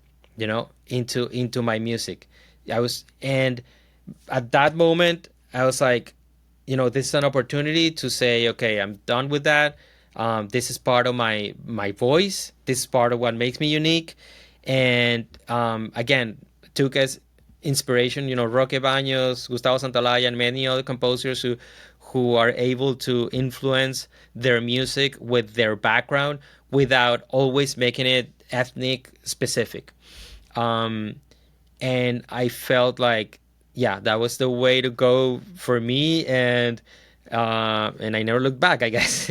into my music. And at that moment, I was like, this is an opportunity to say, okay, I'm done with that. This is part of my voice. This is part of what makes me unique. And again, took as inspiration, Roque Baños, Gustavo Santaolalla, and many other composers who are able to influence their music with their background without always making it ethnic specific. Um, and I felt like, yeah, that was the way to go for me, and I never looked back. I guess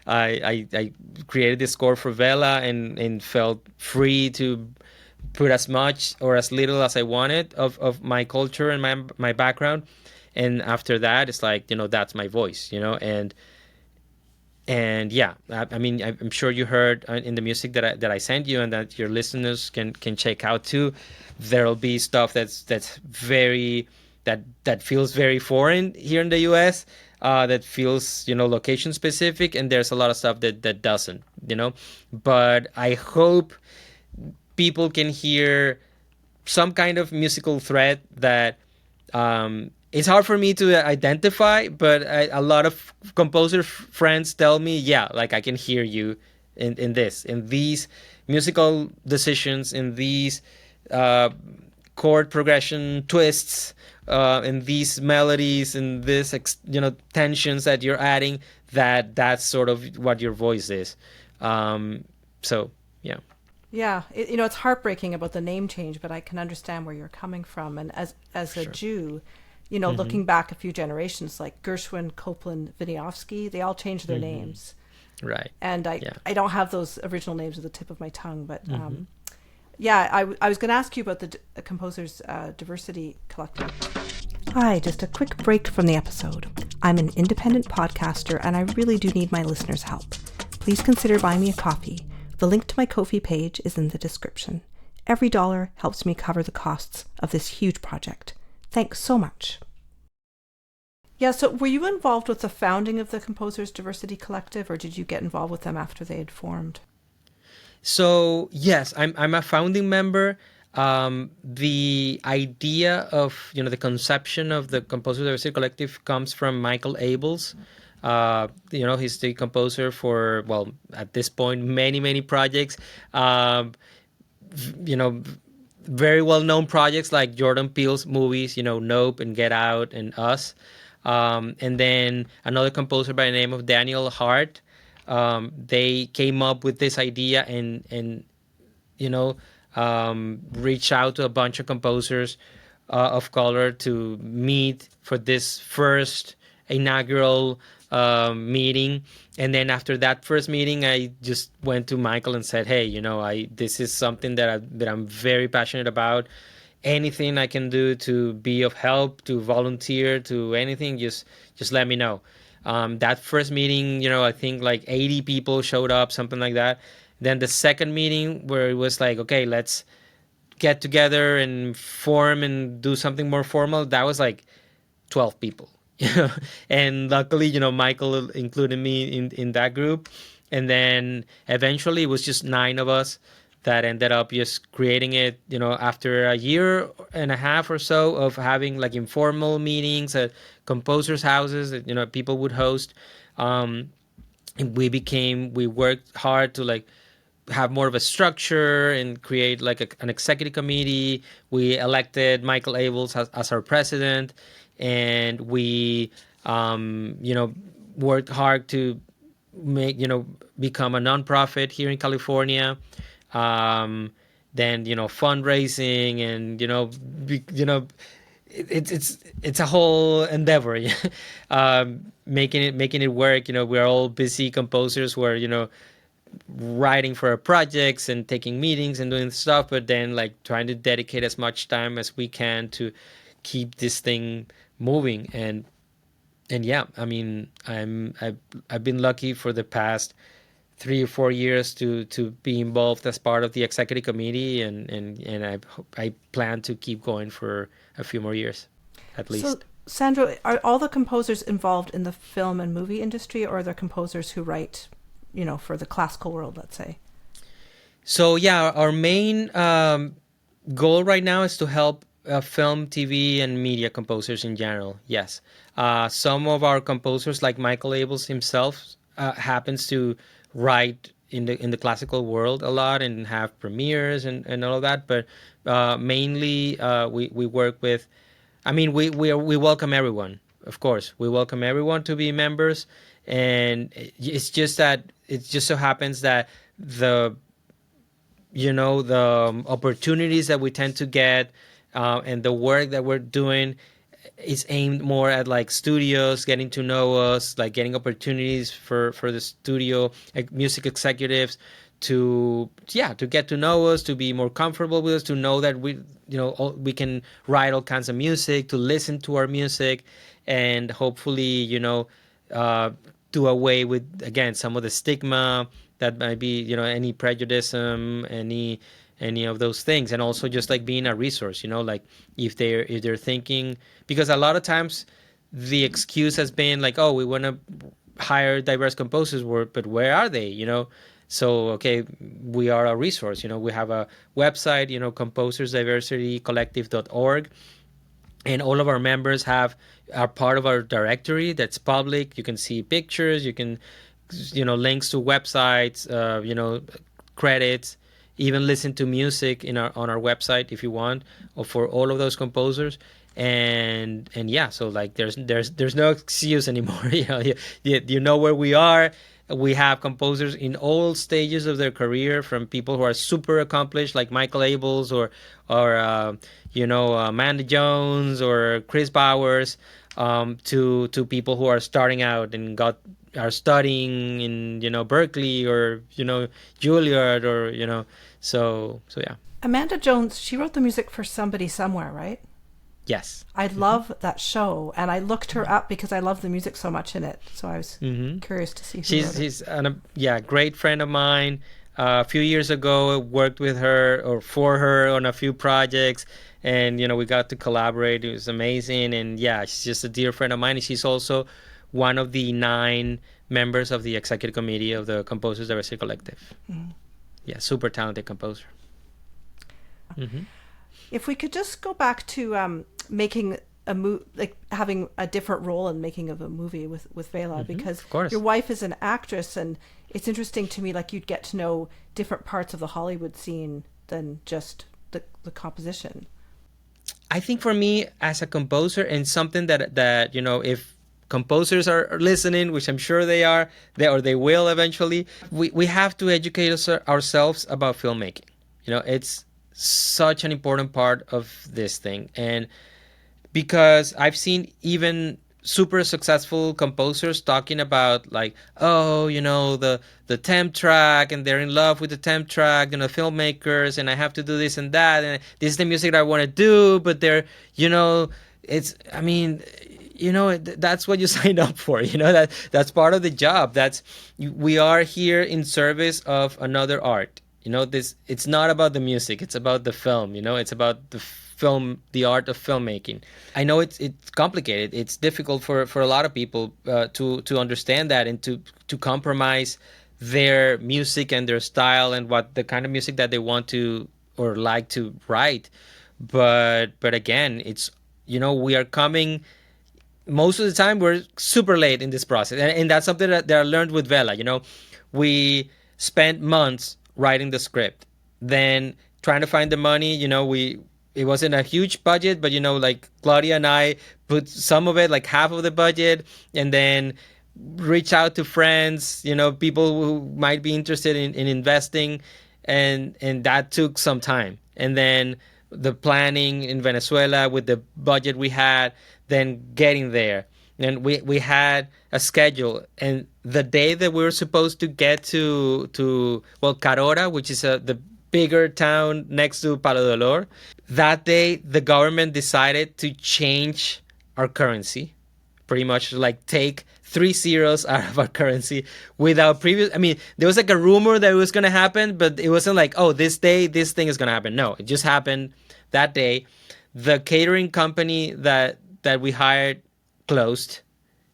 I created this score for Vela and felt free to put as much or as little as I wanted of my culture and my background. And after that, it's like, that's my voice, and yeah, I mean, I'm sure you heard in the music that I sent you and that your listeners can check out too. There'll be stuff that's very that feels very foreign here in the U.S. That feels location specific, and there's a lot of stuff that doesn't. But I hope people can hear some kind of musical thread that it's hard for me to identify, but a lot of composer friends tell me, yeah, like I can hear you in these musical decisions, in these uh, chord progression twists, in these melodies, in this tensions that you're adding. That's sort of what your voice is. So yeah. Yeah, it's heartbreaking about the name change, but I can understand where you're coming from. And as a Sure. Jew, Mm-hmm. looking back a few generations, like Gershwin, Copland, Wieniawski, they all changed their Mm-hmm. names. Right. And I, Yeah. I don't have those original names at the tip of my tongue, but Mm-hmm. yeah, I was going to ask you about the Composers Diversity Collective. Hi, just a quick break from the episode. I'm an independent podcaster and I really do need my listeners' help. Please consider buying me a coffee. The link to my Ko-fi page is in the description. Every dollar helps me cover the costs of this huge project. Thanks so much. Yeah, so were you involved with the founding of the Composers Diversity Collective, or did you get involved with them after they had formed? So yes, I'm a founding member. The idea of the conception of the Composer Diversity Collective comes from Michael Abels. He's the composer for, well, at this point, many projects. Um, you know, very well known projects like Jordan Peele's movies, Nope and Get Out and Us. And then another composer by the name of Daniel Hart. They came up with this idea and you know, reach out to a bunch of composers of color to meet for this first inaugural meeting. And then after that first meeting, I just went to Michael and said, "Hey, I this is something that I'm very passionate about. Anything I can do to be of help, to volunteer, to anything, just let me know." That first meeting, I think like 80 people showed up, something like that. Then the second meeting where it was like, okay, let's get together and form and do something more formal, that was like 12 people. And luckily, Michael included me in that group. And then eventually it was just 9 of us that ended up just creating it, after a year and a half or so of having like informal meetings at composers' houses that, people would host. And we worked hard to like have more of a structure and create like an executive committee. We elected Michael Abels as our president, and we, worked hard to make become a nonprofit here in California. Um, then fundraising and it's a whole endeavor. Making it work. We're all busy composers who are writing for our projects and taking meetings and doing stuff, but then like trying to dedicate as much time as we can to keep this thing moving. And yeah, I mean, I've been lucky for the past 3 or 4 years to be involved as part of the executive committee, and I plan to keep going for a few more years at So, least. Sandro, are all the composers involved in the film and movie industry, or are there composers who write, for the classical world, let's say? So yeah, our main goal right now is to help film, TV, and media composers in general. Yes, some of our composers, like Michael Abels himself, happens to write in the classical world a lot and have premieres and all of that. But mainly we work with. I mean, we welcome everyone. Of course, we welcome everyone to be members, and it's just that it just so happens that the the opportunities that we tend to get and the work that we're doing is aimed more at like studios getting to know us, like getting opportunities for the studio like music executives to to get to know us, to be more comfortable with us, to know that we can write all kinds of music, to listen to our music, and hopefully uh, do away with again some of the stigma that might be any prejudice, any of those things, and also just like being a resource, like if they're thinking, because a lot of times the excuse has been like, oh, we want to hire diverse composers, but where are they, so okay, we are a resource, we have a website, composersdiversitycollective.org, and all of our members are part of our directory that's public. You can see pictures, you can links to websites, credits, even listen to music on our website if you want, or for all of those composers. And yeah, so like there's no excuse anymore. You know where we are. We have composers in all stages of their career, from people who are super accomplished like Michael Abels or Amanda Jones or Chris Bowers, to people who are starting out and are studying in Berklee or Juilliard, or so yeah. Amanda Jones, she wrote the music for Somebody Somewhere, right? Yes. I love that show, and I looked her up because I love the music so much in it. So I was curious to see who wrote it. She's a great friend of mine. A few years ago, I worked with her or for her on a few projects, and we got to collaborate. It was amazing, and yeah, she's just a dear friend of mine. And she's also one of the 9 members of the executive committee of the Composers Diversity Collective. Yeah, super talented composer. If we could just go back to making a like having a different role in making of a movie with Vela, because your wife is an actress, and it's interesting to me, like you'd get to know different parts of the Hollywood scene than just the composition. I think for me as a composer, and something that if composers are listening, which I'm sure they are, they will eventually, we have to educate ourselves about filmmaking. It's such an important part of this thing, and because I've seen even super successful composers talking about like, oh, the temp track, and they're in love with the temp track, filmmakers, and I have to do this and that, and this is the music that I want to do, but they're it's, I mean, that's what you signed up for. That's part of the job. We are here in service of another art. It's not about the music, it's about the film. It's about the art of filmmaking. I know it's complicated. It's difficult for a lot of people to understand that, and to compromise their music and their style and what the kind of music that they want to or like to write. But again, it's we are coming. Most of the time, we're super late in this process, and that's something that I learned with Vela. We spent months writing the script, then trying to find the money. It wasn't a huge budget, but like Claudia and I put some of it, like half of the budget, and then reach out to friends, people who might be interested in investing, and that took some time. And then the planning in Venezuela with the budget we had, then getting there. And we had a schedule, and the day that we were supposed to get to Carora, which is the bigger town next to Palo de Olor, that day the government decided to change our currency, pretty much like take 3 zeros out of our currency without previous. I mean, there was like a rumor that it was going to happen, but it wasn't like, oh, this day this thing is going to happen. No, it just happened that day. The catering company that we hired closed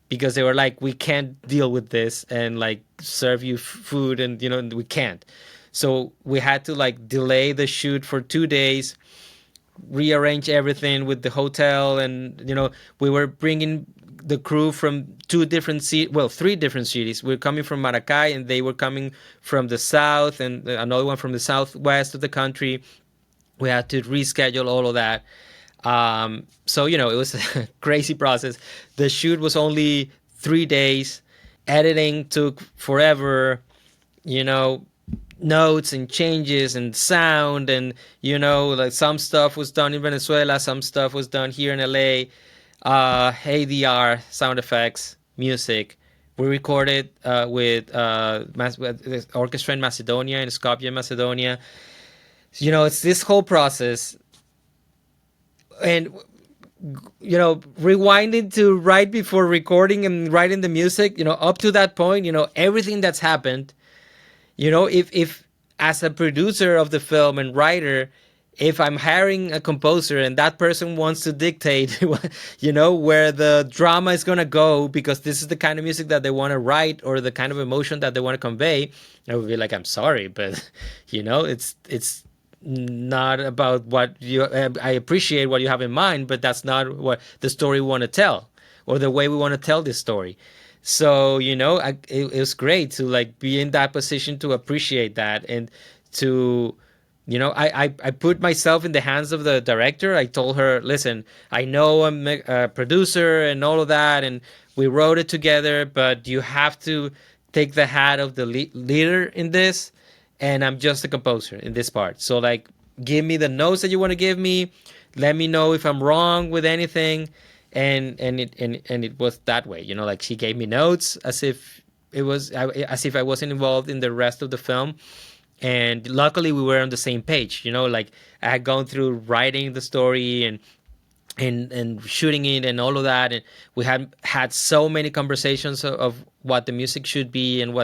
because they were like, we can't deal with this and like serve you food, and we can't. So we had to like delay the shoot for 2 days. rearrange everything with the hotel, and we were bringing the crew from three different cities. We were coming from Maracay, and they were coming from the south, and another one from the southwest of the country. We had to reschedule all of that. So it was a crazy process. The shoot was only 3 days. Editing took forever. You know, notes and changes and sound, and like some stuff was done in Venezuela, some stuff was done here in LA. ADR, sound effects, music. We recorded with the orchestra in Macedonia, in Skopje, Macedonia. It's this whole process. And rewinding to right before recording and writing the music, up to that point, everything that's happened, if as a producer of the film and writer, if I'm hiring a composer and that person wants to dictate, where the drama is going to go, because this is the kind of music that they want to write or the kind of emotion that they want to convey, I would be like, I'm sorry, but, it's not about what you, I appreciate what you have in mind, but that's not what the story we want to tell, or the way we want to tell this story. So it was great to like be in that position to appreciate that, and to I put myself in the hands of the director. I told her, listen, I know I'm a producer and all of that, and we wrote it together, but you have to take the hat of the leader in this, and I'm just a composer in this part. So like, give me the notes that you want to give me. Let me know if I'm wrong with anything. And it was that way, like she gave me notes as if I wasn't involved in the rest of the film. And luckily we were on the same page, like I had gone through writing the story and shooting it and all of that, and we had so many conversations of what the music should be and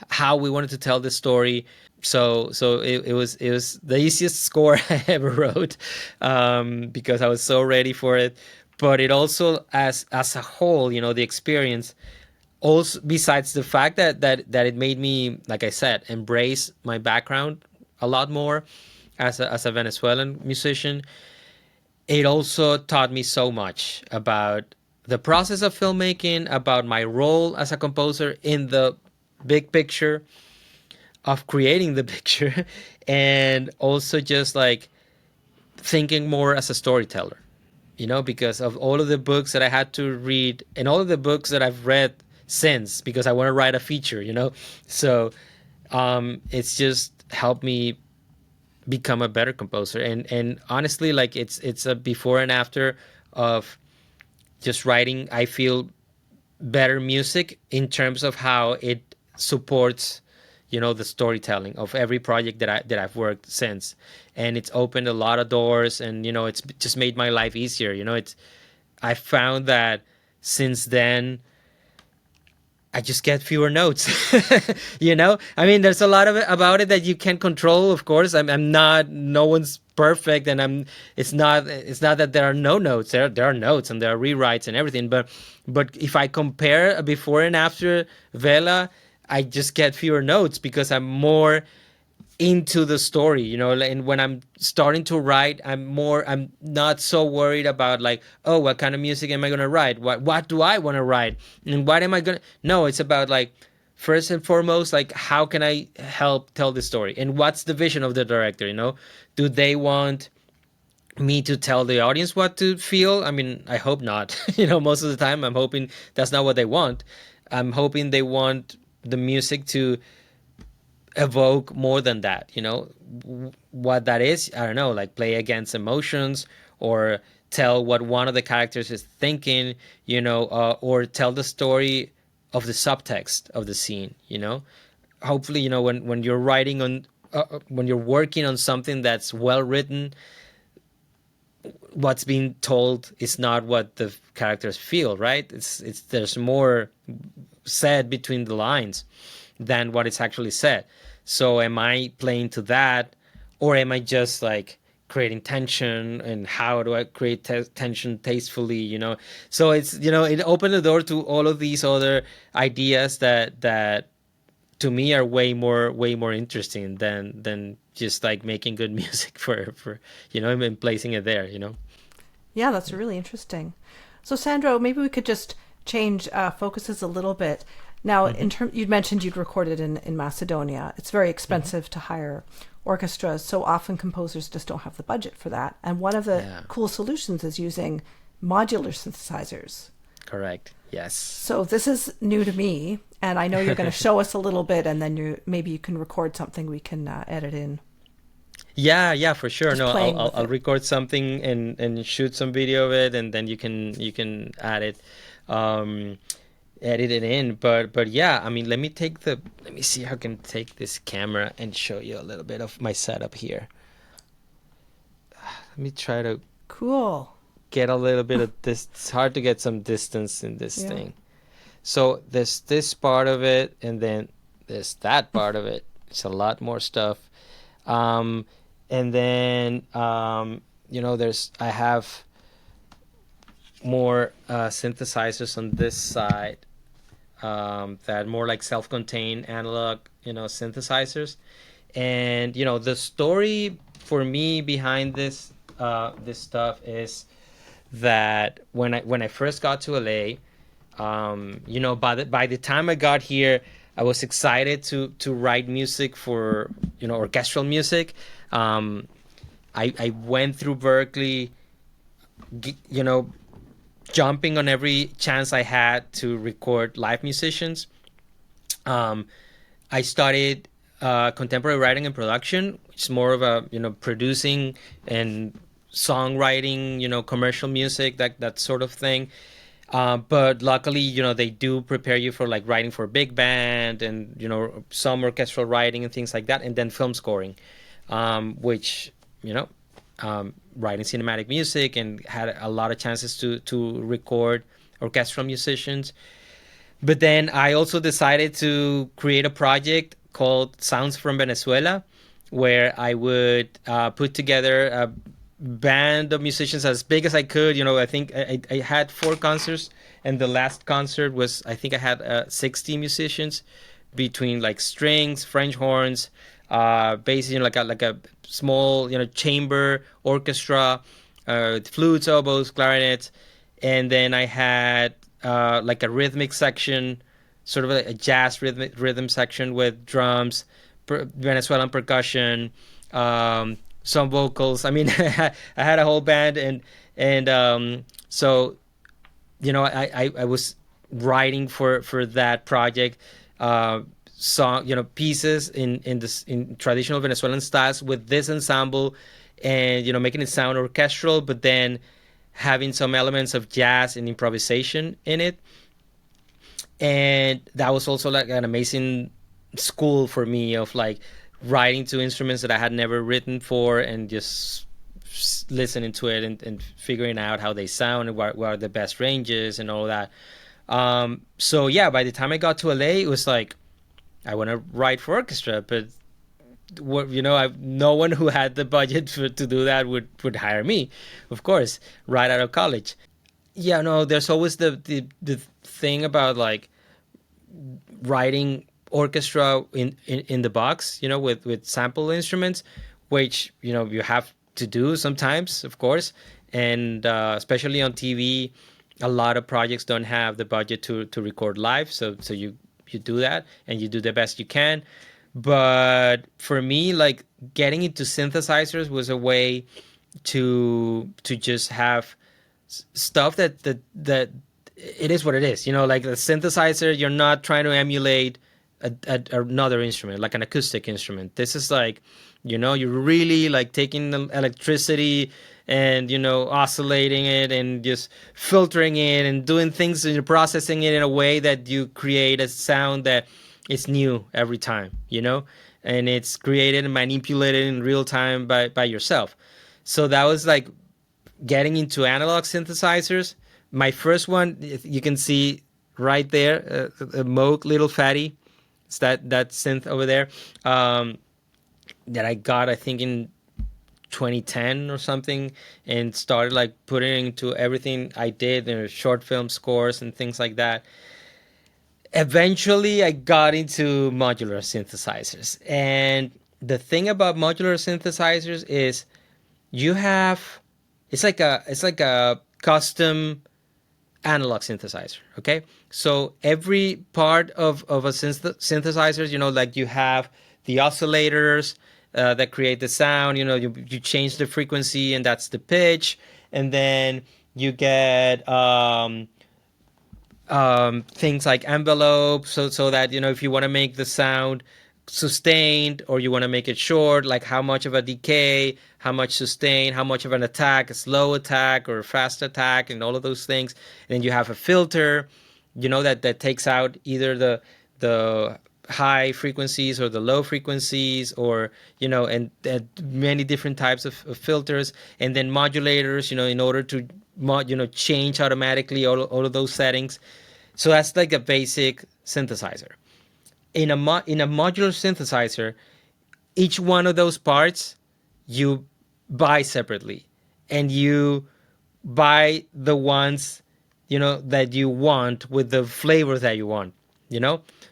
how we wanted to tell the story. So it was the easiest score I ever wrote, because I was so ready for it. But it also, as a whole, the experience, also, besides the fact that it made me, like I said, embrace my background a lot more as a Venezuelan musician, it also taught me so much about the process of filmmaking, about my role as a composer in the big picture of creating the picture, and also just like thinking more as a storyteller, because of all of the books that I had to read and all of the books that I've read since, because I want to write a feature, So it's just helped me become a better composer. And honestly, like it's a before and after of just writing. I feel better music in terms of how it supports the storytelling of every project that I've worked since, and it's opened a lot of doors, and it's just made my life easier. I found that since then I just get fewer notes. I mean, there's a lot of it about it that you can't control, of course. I'm not, no one's perfect, and it's not that there are no notes. There are notes and there are rewrites and everything, but if I compare a before and after Vela, I just get fewer notes because I'm more into the story, and when I'm starting to write, I'm not so worried about like, oh, what kind of music am I going to write? What do I want to write? And what am I going to, no, it's about like, first and foremost, like, how can I help tell the story? And what's the vision of the director? Do they want me to tell the audience what to feel? I mean, I hope not. Most of the time I'm hoping that's not what they want. I'm hoping they want the music to evoke more than that. What that is, I don't know, like play against emotions, or tell what one of the characters is thinking, or tell the story of the subtext of the scene. Hopefully, when you're writing on when you're working on something that's well written, what's being told is not what the characters feel, right? It's there's more said between the lines than what is actually said. So am I playing to that, or am I just like creating tension? And how do I create tension tastefully? So it's it opened the door to all of these other ideas that to me are way more interesting than just like making good music for and placing it there. Yeah, that's really interesting. So, Sandro, maybe we could just change focuses a little bit. Now, in term, you'd mentioned you'd recorded in Macedonia. It's very expensive to hire orchestras, so often composers just don't have the budget for that. And one of the Yeah, cool solutions is using modular synthesizers. correct. Yes. So this is new to me, and I know you're going to show us a little bit, and then maybe you can record something we can edit in. Yeah, for sure. Just No, I'll playing I'll, with I'll it. record something and shoot some video of it, and then you can add it, um, edit it in. But yeah, I mean, let me see how I can take this camera and show you a little bit of my setup here. Let me try to Cool. get a little bit of this. It's hard to get some distance in this Yeah. thing. So there's this part of it, and then there's that part of it. It's a lot more stuff. Um, and then I have more synthesizers on this side, that more like self-contained analog, synthesizers. And the story for me behind this stuff is that when I first got to LA, by the time I got here, I was excited to write music for orchestral music. I went through Berklee, g- you know, jumping on every chance I had to record live musicians. Um, I studied contemporary writing and production, which is more of a producing and songwriting, commercial music, that sort of thing. But luckily, they do prepare you for like writing for a big band and some orchestral writing and things like that, and then film scoring, which writing cinematic music, and had a lot of chances to record orchestral musicians. But then I also decided to create a project called Sounds from Venezuela, where I would put together a band of musicians as big as I could. I think I had 4 concerts, and the last concert was, I think I had 60 musicians between like strings, French horns, bass, like a small chamber orchestra, flutes, oboes, clarinets, and then I had like a rhythmic section, sort of a jazz rhythm section with drums, Venezuelan percussion, some vocals. I mean, I had a whole band, and so I was writing for that project, song pieces in traditional Venezuelan styles with this ensemble, and making it sound orchestral, but then having some elements of jazz and improvisation in it. And that was also like an amazing school for me of like writing to instruments that I had never written for, and just listening to it, and figuring out how they sound, and what are the best ranges and all that. So yeah, by the time I got to LA, it was like, I want to write for orchestra, but no one who had the budget to do that would hire me, of course, right out of college. Yeah, no, there's always the thing about like writing orchestra in the box, with sample instruments, which you have to do sometimes, of course, and especially on TV, a lot of projects don't have the budget to record live, so you do that, and you do the best you can. But for me, like, getting into synthesizers was a way to just have stuff that it is what it is. Like the synthesizer, you're not trying to emulate another instrument, like an acoustic instrument. This is like, you're really like taking the electricity and oscillating it and just filtering it and doing things, and you're processing it in a way that you create a sound that is new every time, and it's created and manipulated in real time by yourself. So that was like getting into analog synthesizers. My first one, you can see right there, a Moog Little Fatty. It's that synth over there, that I got, I think, in 2010 or something, and started like putting into everything I did, short film scores and things like that. Eventually I got into modular synthesizers. And the thing about modular synthesizers is you have it's like a custom analog synthesizer. Okay, so every part of a synthesizer, like you have the oscillators that create the sound. You change the frequency, and that's the pitch. And then you get things like envelopes, so that if you want to make the sound sustained or you want to make it short, like how much of a decay, how much sustain, how much of an attack, a slow attack or a fast attack, and all of those things. And then you have a filter, that takes out either the high frequencies or the low frequencies, or and many different types of filters. And then modulators, in order to change automatically all of those settings. So that's like a basic synthesizer. In a modular synthesizer, each one of those parts you buy separately, and you buy the ones that you want with the flavor that you want.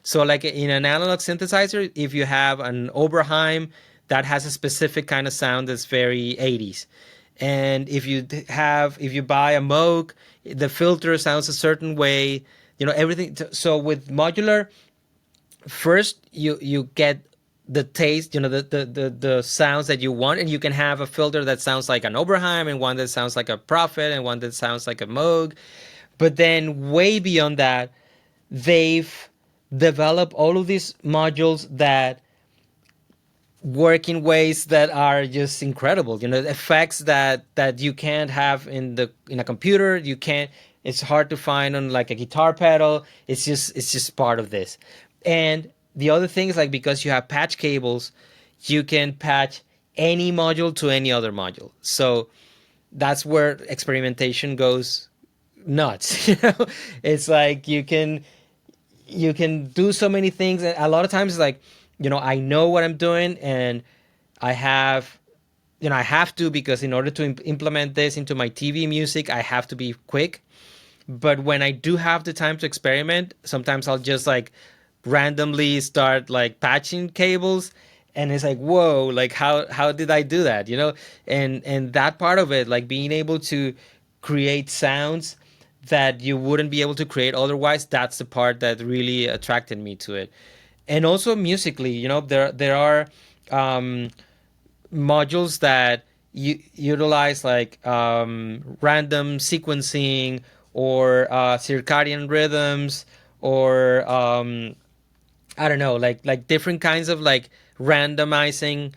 So like in an analog synthesizer, if you have an Oberheim, that has a specific kind of sound that's very 80s. And if you buy a Moog, the filter sounds a certain way. Everything. So with modular, first you get the taste, the sounds that you want, and you can have a filter that sounds like an Oberheim, and one that sounds like a Prophet, and one that sounds like a Moog. But then way beyond that, they've developed all of these modules that work in ways that are just incredible. Effects that you can't have in a computer. You can't. It's hard to find on like a guitar pedal. It's just part of this. And the other thing is, like, because you have patch cables, you can patch any module to any other module. So that's where experimentation goes nuts. It's like you can do so many things, and a lot of times, like, I know what I'm doing, and I have I have to, because in order to implement this into my TV music, I have to be quick. But when I do have the time to experiment, sometimes I'll just like randomly start like patching cables, and it's like, whoa, like how did I do that? And that part of it, like being able to create sounds that you wouldn't be able to create otherwise, that's the part that really attracted me to it. And also musically, there are modules that utilize like random sequencing, or circadian rhythms, or I don't know, like different kinds of like randomizing,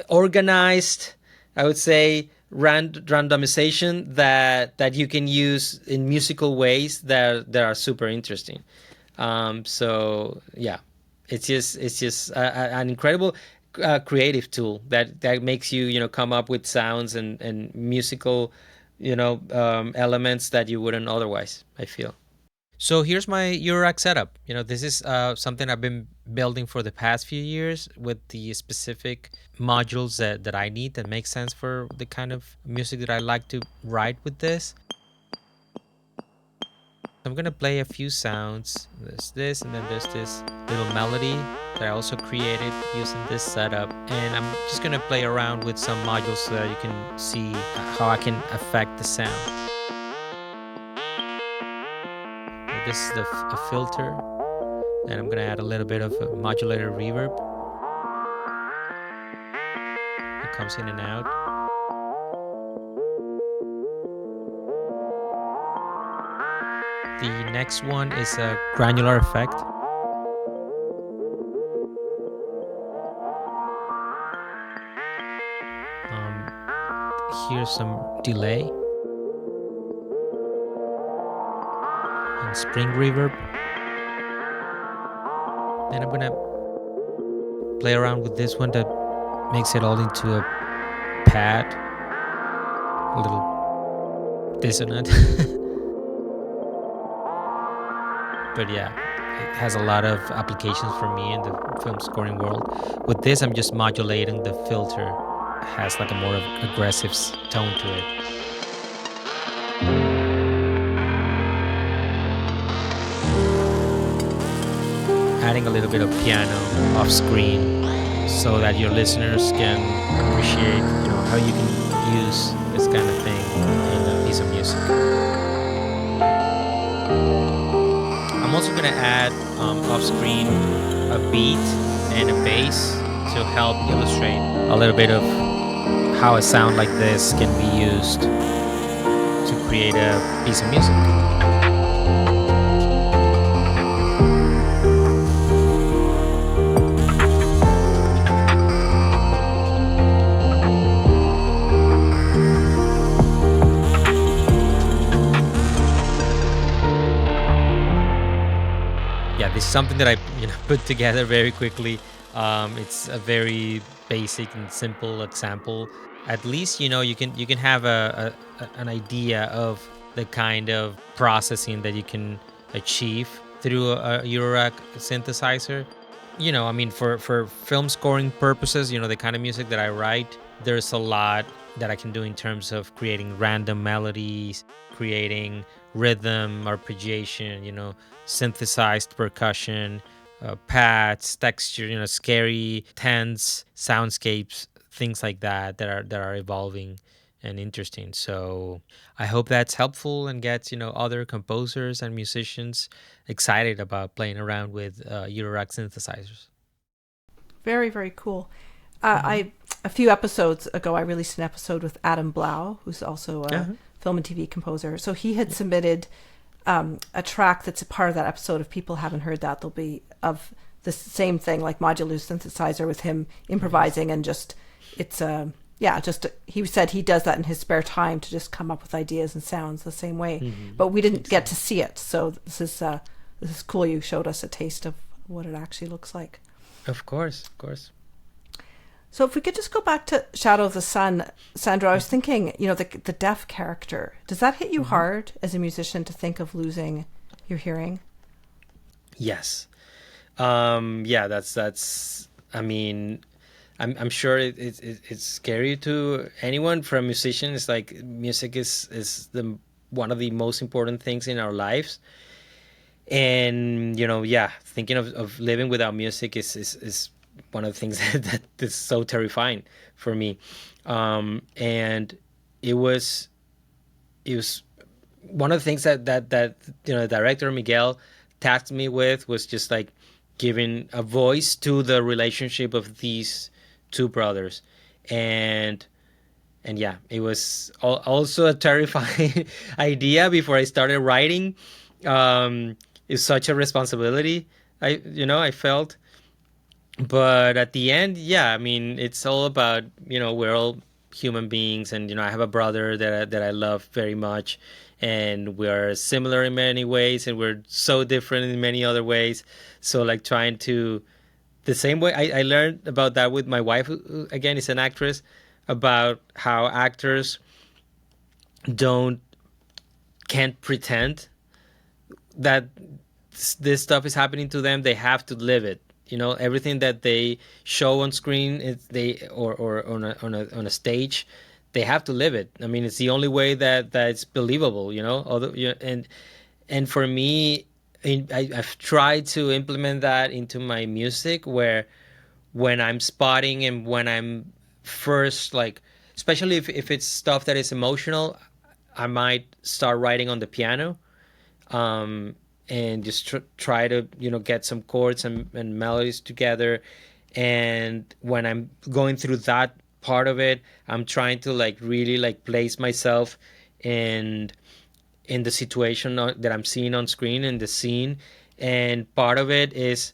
organized, I would say, randomization that you can use in musical ways that are super interesting. So yeah, it's just an incredible creative tool that makes you come up with sounds and musical elements that you wouldn't otherwise, I feel. So here's my Eurorack setup. This is something I've been building for the past few years with the specific modules that I need, that make sense for the kind of music that I like to write with this. I'm going to play a few sounds. There's this, and then there's this little melody that I also created using this setup. And I'm just going to play around with some modules so that you can see how I can affect the sound. This is a filter, and I'm going to add a little bit of a modulator reverb. It comes in and out. The next one is a granular effect. Here's some delay and spring reverb. Then I'm gonna play around with this one that makes it all into a pad, a little dissonant. But yeah, it has a lot of applications for me in the film scoring world. With this, I'm just modulating the filter. It has like a more aggressive tone to it. adding a little bit of piano off screen so that your listeners can appreciate, how you can use this kind of thing in a piece of music. I'm also gonna add off screen a beat and a bass to help illustrate a little bit of how a sound like this can be used to create a piece of music. Yeah, this is something that I put together very quickly. It's a very basic and simple example. At least you can have an idea of the kind of processing that you can achieve through a Eurorack synthesizer. I mean, for film scoring purposes, the kind of music that I write, there's a lot that I can do in terms of creating random melodies, creating rhythm, arpeggiation, synthesized percussion, pads, texture, scary, tense soundscapes, things like that are evolving and interesting. So I hope that's helpful and gets other composers and musicians excited about playing around with Eurorack synthesizers. Very, very cool. A few episodes ago, I released an episode with Adam Blau, who's also a film and TV composer. So he had submitted a track that's a part of that episode. If people haven't heard that, they'll be of the same thing, like modular synthesizer with him improvising and he said he does that in his spare time to just come up with ideas and sounds the same way. But we didn't get to see it, so this is cool. You showed us a taste of what it actually looks like. Of course. So if we could just go back to Shadow of the Sun, Sandro, I was thinking, the deaf character, does that hit you hard as a musician to think of losing your hearing? Yes. Yeah, that's I mean, I'm sure it's scary to anyone. For a musician, it's like music is the one of the most important things in our lives. And thinking of living without music is one of the things that is so terrifying for me. And it was one of the things that the director Miguel tasked me with was just like giving a voice to the relationship of these two brothers. And yeah, it was also a terrifying idea before I started writing. It's such a responsibility I felt, but at the end, yeah, I mean, it's all about, we're all human beings, and I have a brother that I love very much, and we're similar in many ways, and we're so different in many other ways. So like trying to the same way I learned about that with my wife, who again is an actress, about how actors can't pretend that this stuff is happening to them. They have to live it. Everything that they show on screen, or on a stage, they have to live it. I mean, it's the only way that it's believable. And for me, I've tried to implement that into my music, where when I'm spotting and when I'm first, like, especially if it's stuff that is emotional, I might start writing on the piano, and just try to get some chords and melodies together. And when I'm going through that part of it, I'm trying to like really like place myself in the situation that I'm seeing on screen, in the scene. And part of it is,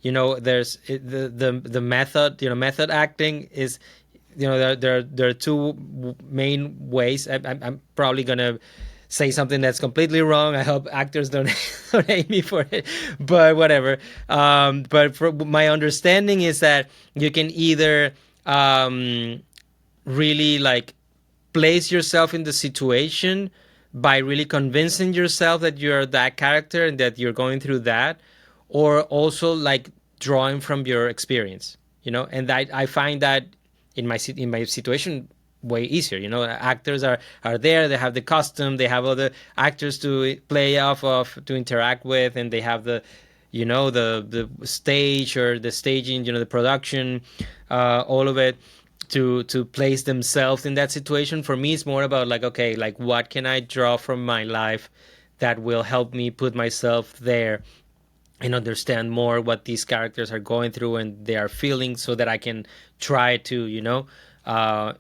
there's the method. Method acting is, there are two main ways. I'm probably gonna say something that's completely wrong. I hope actors don't hate me for it, but whatever. But for my understanding is that you can either really like place yourself in the situation by really convincing yourself that you're that character and that you're going through that, or also like drawing from your experience. And I find that in my situation way easier. Actors are there, they have the costume, they have other actors to play off of, to interact with, and they have the the stage or the staging, the production, all of it, to place themselves in that situation. For me, it's more about like, okay, like what can I draw from my life that will help me put myself there and understand more what these characters are going through and they are feeling, so that I can try to uh,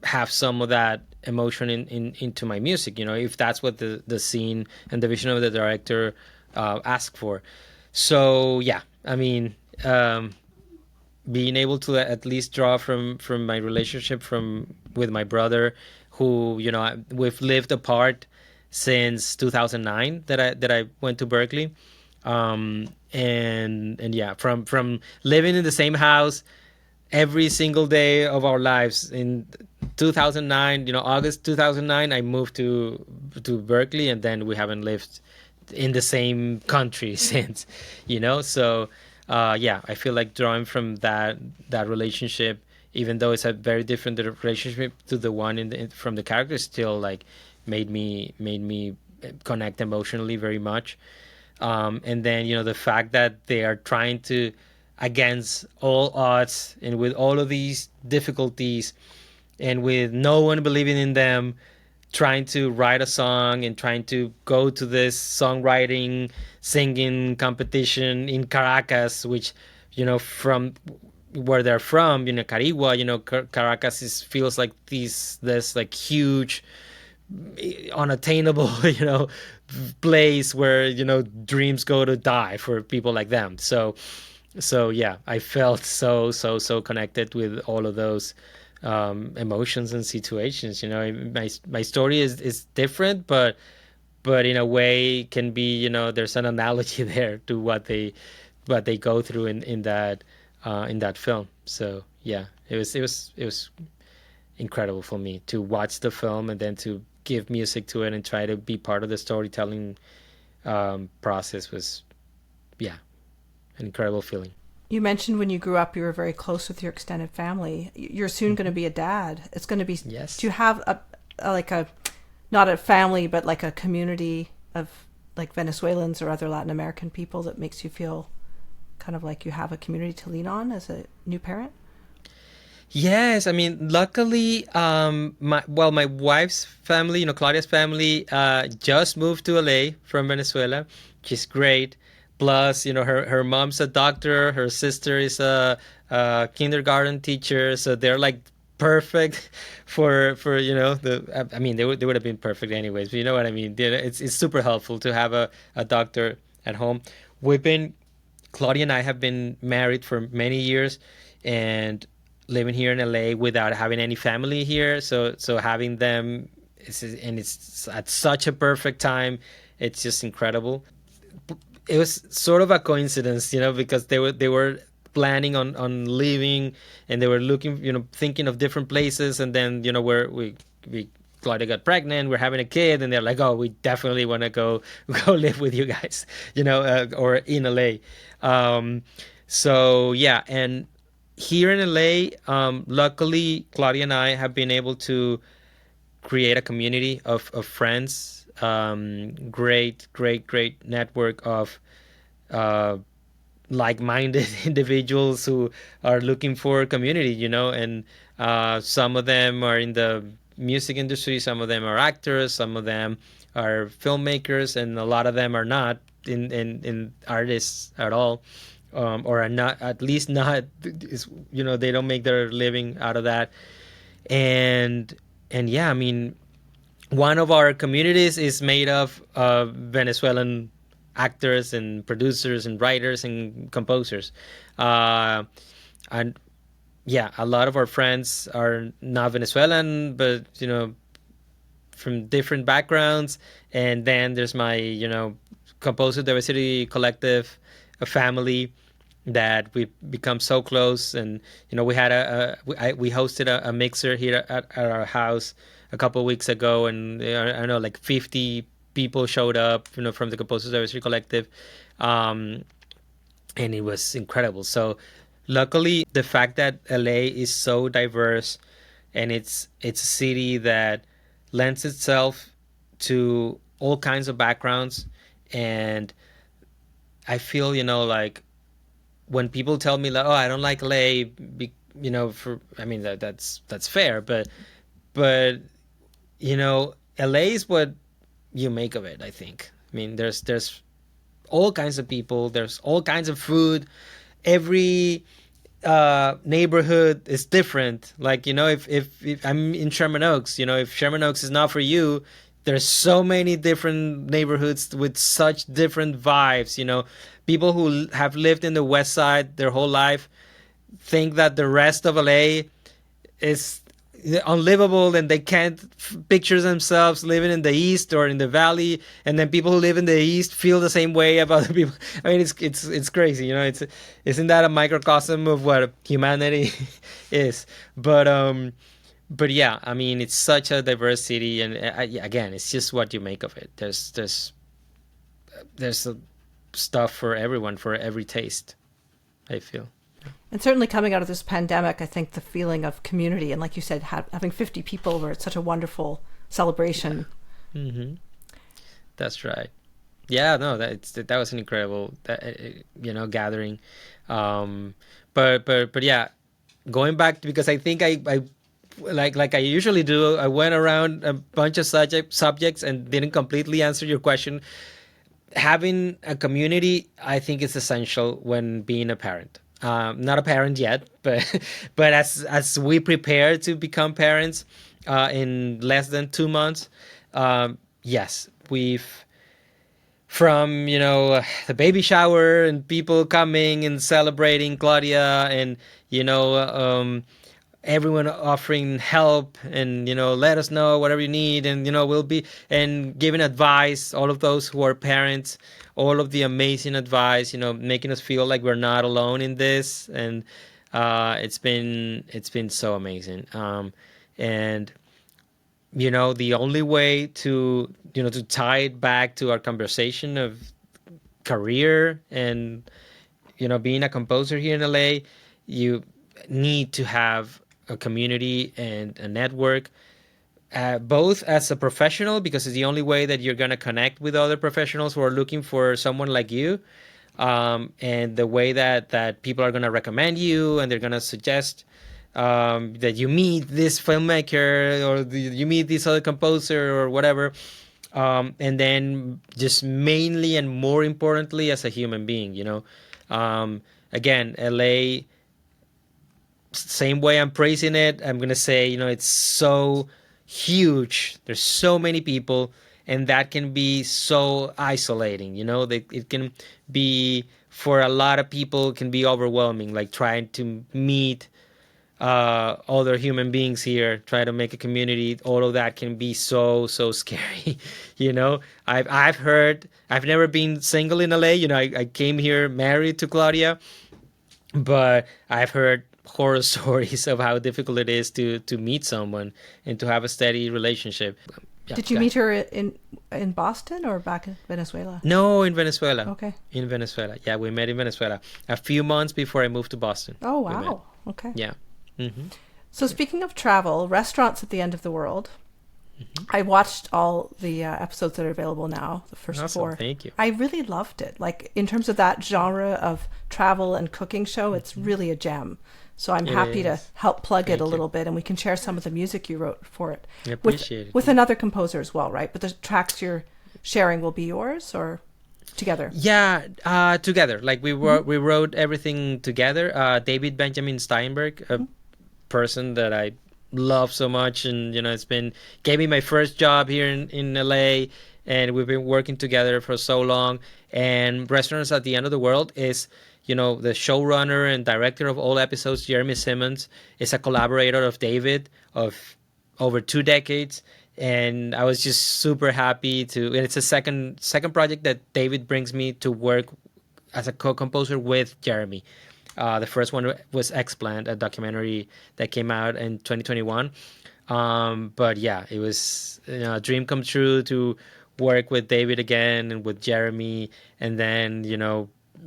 have some of that emotion into my music, if that's what the scene and the vision of the director ask for. So yeah, I mean, being able to at least draw from my relationship from with my brother, who we've lived apart since 2009 that I went to Berklee. And yeah, from living in the same house every single day of our lives in 2009, August 2009, I moved to Berklee, and then we haven't lived in the same country since, so yeah, I feel like drawing from that relationship, even though it's a very different relationship to the one from the character, still like made me connect emotionally very much. And then the fact that they are trying to, against all odds and with all of these difficulties and with no one believing in them, trying to write a song and trying to go to this songwriting singing competition in Caracas, which from where they're from, Carigua, Caracas feels like this like huge unattainable place where dreams go to die for people like them. So yeah, I felt so connected with all of those emotions and situations. My story is different, but in a way can be, there's an analogy there to what they go through in that film. So yeah, it was incredible for me to watch the film and then to give music to it and try to be part of the storytelling process. Was, yeah, an incredible feeling. You mentioned when you grew up, you were very close with your extended family. You're soon going to be a dad. It's going to be. Yes. Do you have like a, not a family, but like a community of like Venezuelans or other Latin American people that makes you feel kind of like you have a community to lean on as a new parent? Yes, I mean, luckily, my wife's family, Claudia's family, just moved to LA from Venezuela, which is great. Plus, her mom's a doctor, her sister is a kindergarten teacher, so they're like perfect for the. I mean, they would have been perfect anyways, but you know what I mean. It's super helpful to have a doctor at home. We've been Claudia and I have been married for many years, and living here in LA without having any family here. So having them, and it's at such a perfect time. It's just incredible. It was sort of a coincidence, because they were planning on leaving, and they were looking, thinking of different places, and then where we Claudia got pregnant, we're having a kid, and they're like, oh, we definitely want to go live with you guys, or in LA. So yeah, and here in LA, luckily Claudia and I have been able to create a community of friends. Great network of uh, like-minded individuals who are looking for community, and some of them are in the music industry, some of them are actors, some of them are filmmakers, and a lot of them are not in artists at all, or are not, at least not, they don't make their living out of that. And yeah, I mean, one of our communities is made of Venezuelan actors and producers and writers and composers. Uh, and yeah, a lot of our friends are not Venezuelan, but from different backgrounds. And then there's my composer diversity collective, a family that we become so close. And we had we hosted a mixer here at our house a couple of weeks ago, and I don't know, like 50 people showed up, from the composers diversity collective. um, and it was incredible. So luckily, the fact that LA is so diverse, and it's a city that lends itself to all kinds of backgrounds, and I feel, like when people tell me like, oh, I don't like LA, for I mean that's fair, but LA is what you make of it. I think. I mean, there's all kinds of people. There's all kinds of food. Every neighborhood is different. Like, if I'm in Sherman Oaks, if Sherman Oaks is not for you, there's so many different neighborhoods with such different vibes. People who have lived in the West Side their whole life think that the rest of LA is unlivable and they can't picture themselves living in the east or in the valley, and then people who live in the east feel the same way about the people. I mean, it's crazy. Isn't that a microcosm of what humanity is? But yeah, I mean, it's such a diverse city, and again, it's just what you make of it. There's stuff for everyone, for every taste, I feel. And certainly coming out of this pandemic, I think the feeling of community and, like you said, having 50 people over, it's such a wonderful celebration. Mm-hmm. That's right. Yeah, no, that was an incredible, gathering. But yeah, going back because I think I like I usually do, I went around a bunch of subjects and didn't completely answer your question. Having a community, I think, is essential when being a parent. Not a parent yet, but but as we prepare to become parents in less than 2 months, yes, we've from the baby shower and people coming and celebrating Claudia, and everyone offering help, and let us know whatever you need, and we'll be and giving advice, all of those who are parents, all of the amazing advice, making us feel like we're not alone in this. And it's been so amazing. And the only way to tie it back to our conversation of career and being a composer here in LA, you need to have a community and a network, both as a professional, because it's the only way that you're going to connect with other professionals who are looking for someone like you, and the way that people are going to recommend you, and they're going to suggest that you meet this filmmaker, or you meet this other composer or whatever. And then just mainly and more importantly as a human being, again, LA, same way I'm praising it, I'm gonna say, it's so huge. There's so many people, and that can be so isolating. It can be, for a lot of people, can be overwhelming. Like trying to meet other human beings here, try to make a community. All of that can be so scary. I've heard. I've never been single in LA. I came here married to Claudia, but I've heard horror stories of how difficult it is to meet someone and to have a steady relationship. Yeah, Did you meet her in Boston or back in Venezuela? No, in Venezuela. Okay. In Venezuela. Yeah, we met in Venezuela a few months before I moved to Boston. Oh, wow. Okay. Yeah. Mm-hmm. So speaking of travel, restaurants at the end of the world. Mm-hmm. I watched all the episodes that are available now, the first Awesome. 4. Thank you. I really loved it. Like, in terms of that genre of travel and cooking show, it's really a gem. So I'm happy to help plug it a little bit, and we can share some of the music you wrote for it. I appreciate it. With another composer as well, right? But the tracks you're sharing will be yours, or together? Yeah, together. Like we wrote everything together. David Benjamin Steinberg, a person that I love so much, and gave me my first job here in LA, and we've been working together for so long. And Restaurants at the End of the World is, the showrunner and director of all episodes, Jeremy Simmons, is a collaborator of David of over 2 decades. And I was just super happy and it's a second project that David brings me to work as a co-composer with Jeremy. The first one was Explant, a documentary that came out in 2021. But yeah, it was a dream come true to work with David again and with Jeremy, and then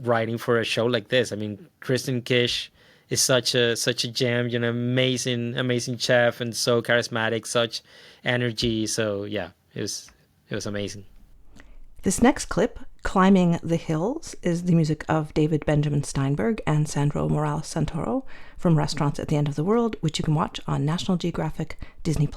writing for a show like this. I mean, Kristen Kish is such a gem, amazing chef, and so charismatic, such energy. So yeah, it was amazing. This next clip, Climbing the Hills, is the music of David Benjamin Steinberg and Sandro Morales-Santoro from Restaurants at the End of the World, which you can watch on National Geographic Disney+.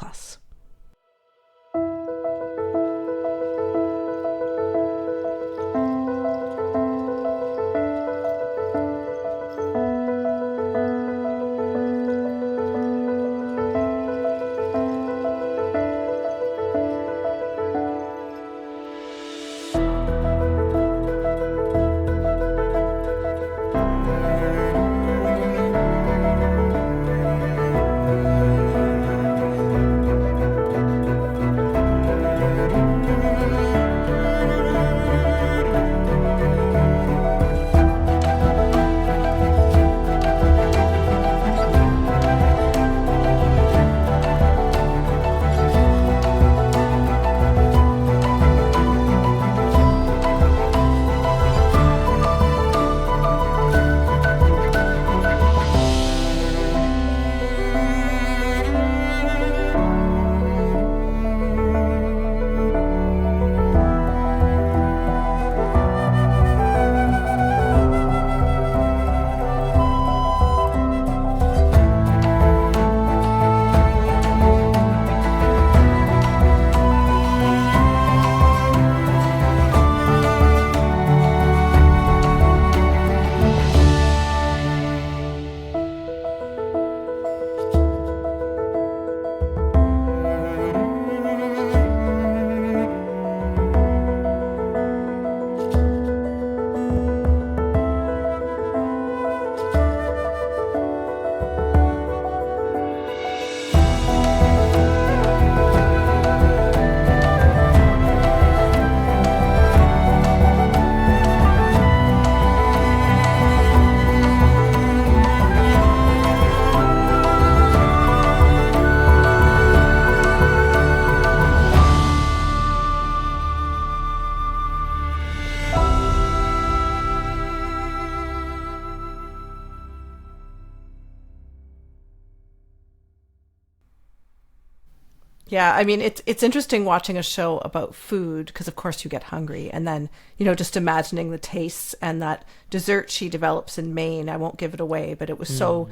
Yeah, I mean it's interesting watching a show about food because of course you get hungry, and then just imagining the tastes and that dessert she develops in Maine. I won't give it away, but it was so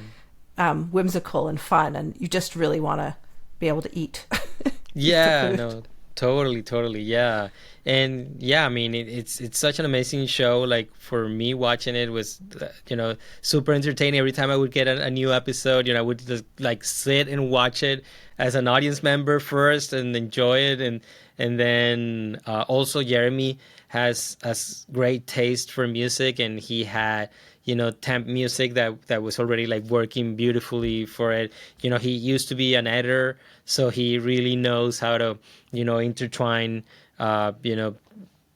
whimsical and fun, and you just really want to be able to eat. Yeah, no, totally, yeah. And yeah, I mean, it's such an amazing show. Like for me, watching it was, super entertaining. Every time I would get a new episode, I would just like sit and watch it as an audience member first and enjoy it. And then also Jeremy has great taste for music, and he had temp music that was already like working beautifully for it. He used to be an editor, so he really knows how to intertwine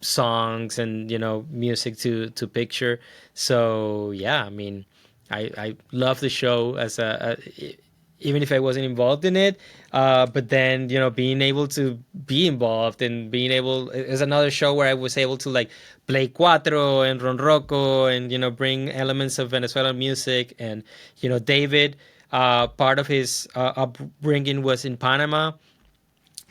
songs and music to picture. So yeah, I mean, I love the show as even if I wasn't involved in it, but then being able to be involved and being able is another show where I was able to like play cuatro and ronroco and bring elements of Venezuelan music. And David, part of his upbringing was in Panama,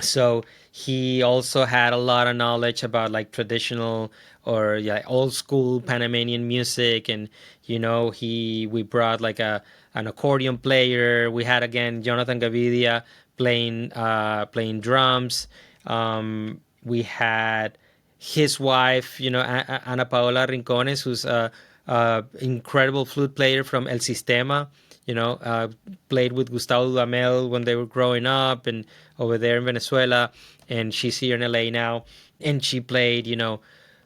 so he also had a lot of knowledge about like traditional or old school Panamanian music. And we brought like an accordion player. We had again Jonathan Gavidia playing drums. We had his wife, Ana Paola Rincones, who's a incredible flute player from El Sistema. Played with Gustavo Dudamel when they were growing up and over there in Venezuela, and she's here in LA now. And she played,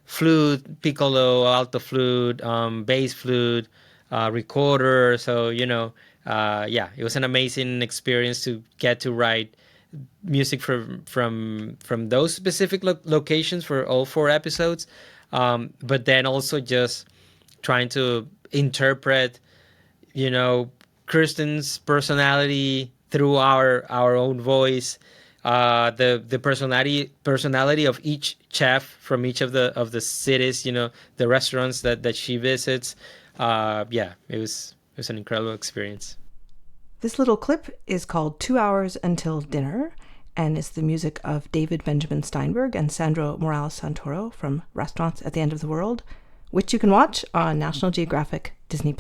flute, piccolo, alto flute, bass flute, recorder. So, yeah, it was an amazing experience to get to write music from those specific locations for all 4 episodes. But then also just trying to interpret, Kirsten's personality through our own voice, the personality of each chef from each of the cities, the restaurants that she visits. Yeah, it was an incredible experience. This little clip is called 2 Hours Until Dinner, and is the music of David Benjamin Steinberg and Sandro Morales-Santoro from Restaurants at the End of the World, which you can watch on National Geographic Disney+.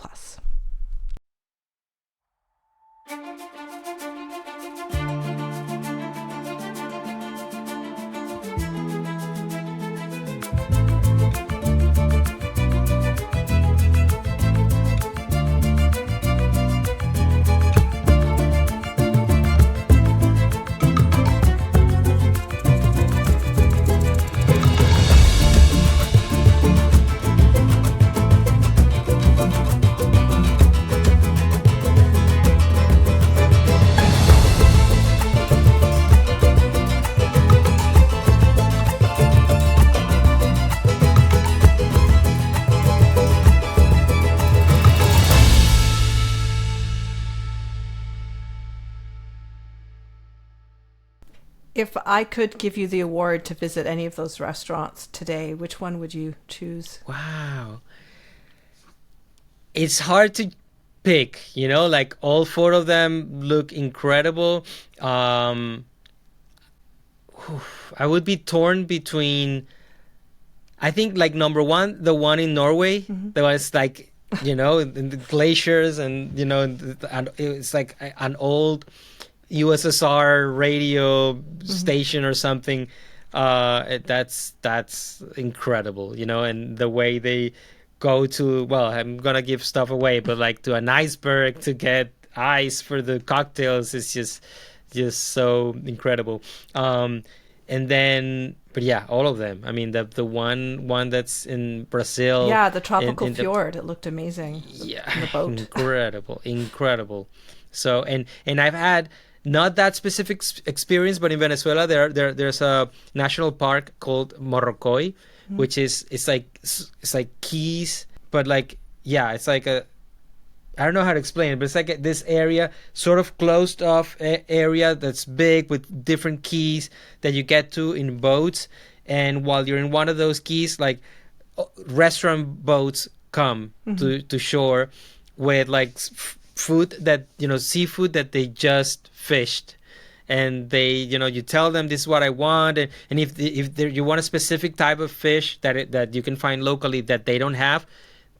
If I could give you the award to visit any of those restaurants today, which one would you choose? Wow. It's hard to pick, like all four of them look incredible. I would be torn between, I think, like number one, the one in Norway, that was like, in the glaciers and, and it's like an old USSR radio station or something. That's incredible, and the way they go to, well, I'm gonna give stuff away, but like to an iceberg to get ice for the cocktails is just so incredible. And then, but yeah, all of them. I mean, the one that's in Brazil. Yeah, the tropical fjord. It looked amazing. Yeah, in the boat. incredible. So, and I've had not that specific experience, but in Venezuela there's a national park called Morrocoy, which is it's like keys, but like, yeah, it's like I don't know how to explain it, but it's like this area, sort of closed off area that's big with different keys that you get to in boats, and while you're in one of those keys, like restaurant boats come to shore with like food that, seafood that they just fished, and they, you tell them this is what I want, and if you want a specific type of fish that you can find locally that they don't have,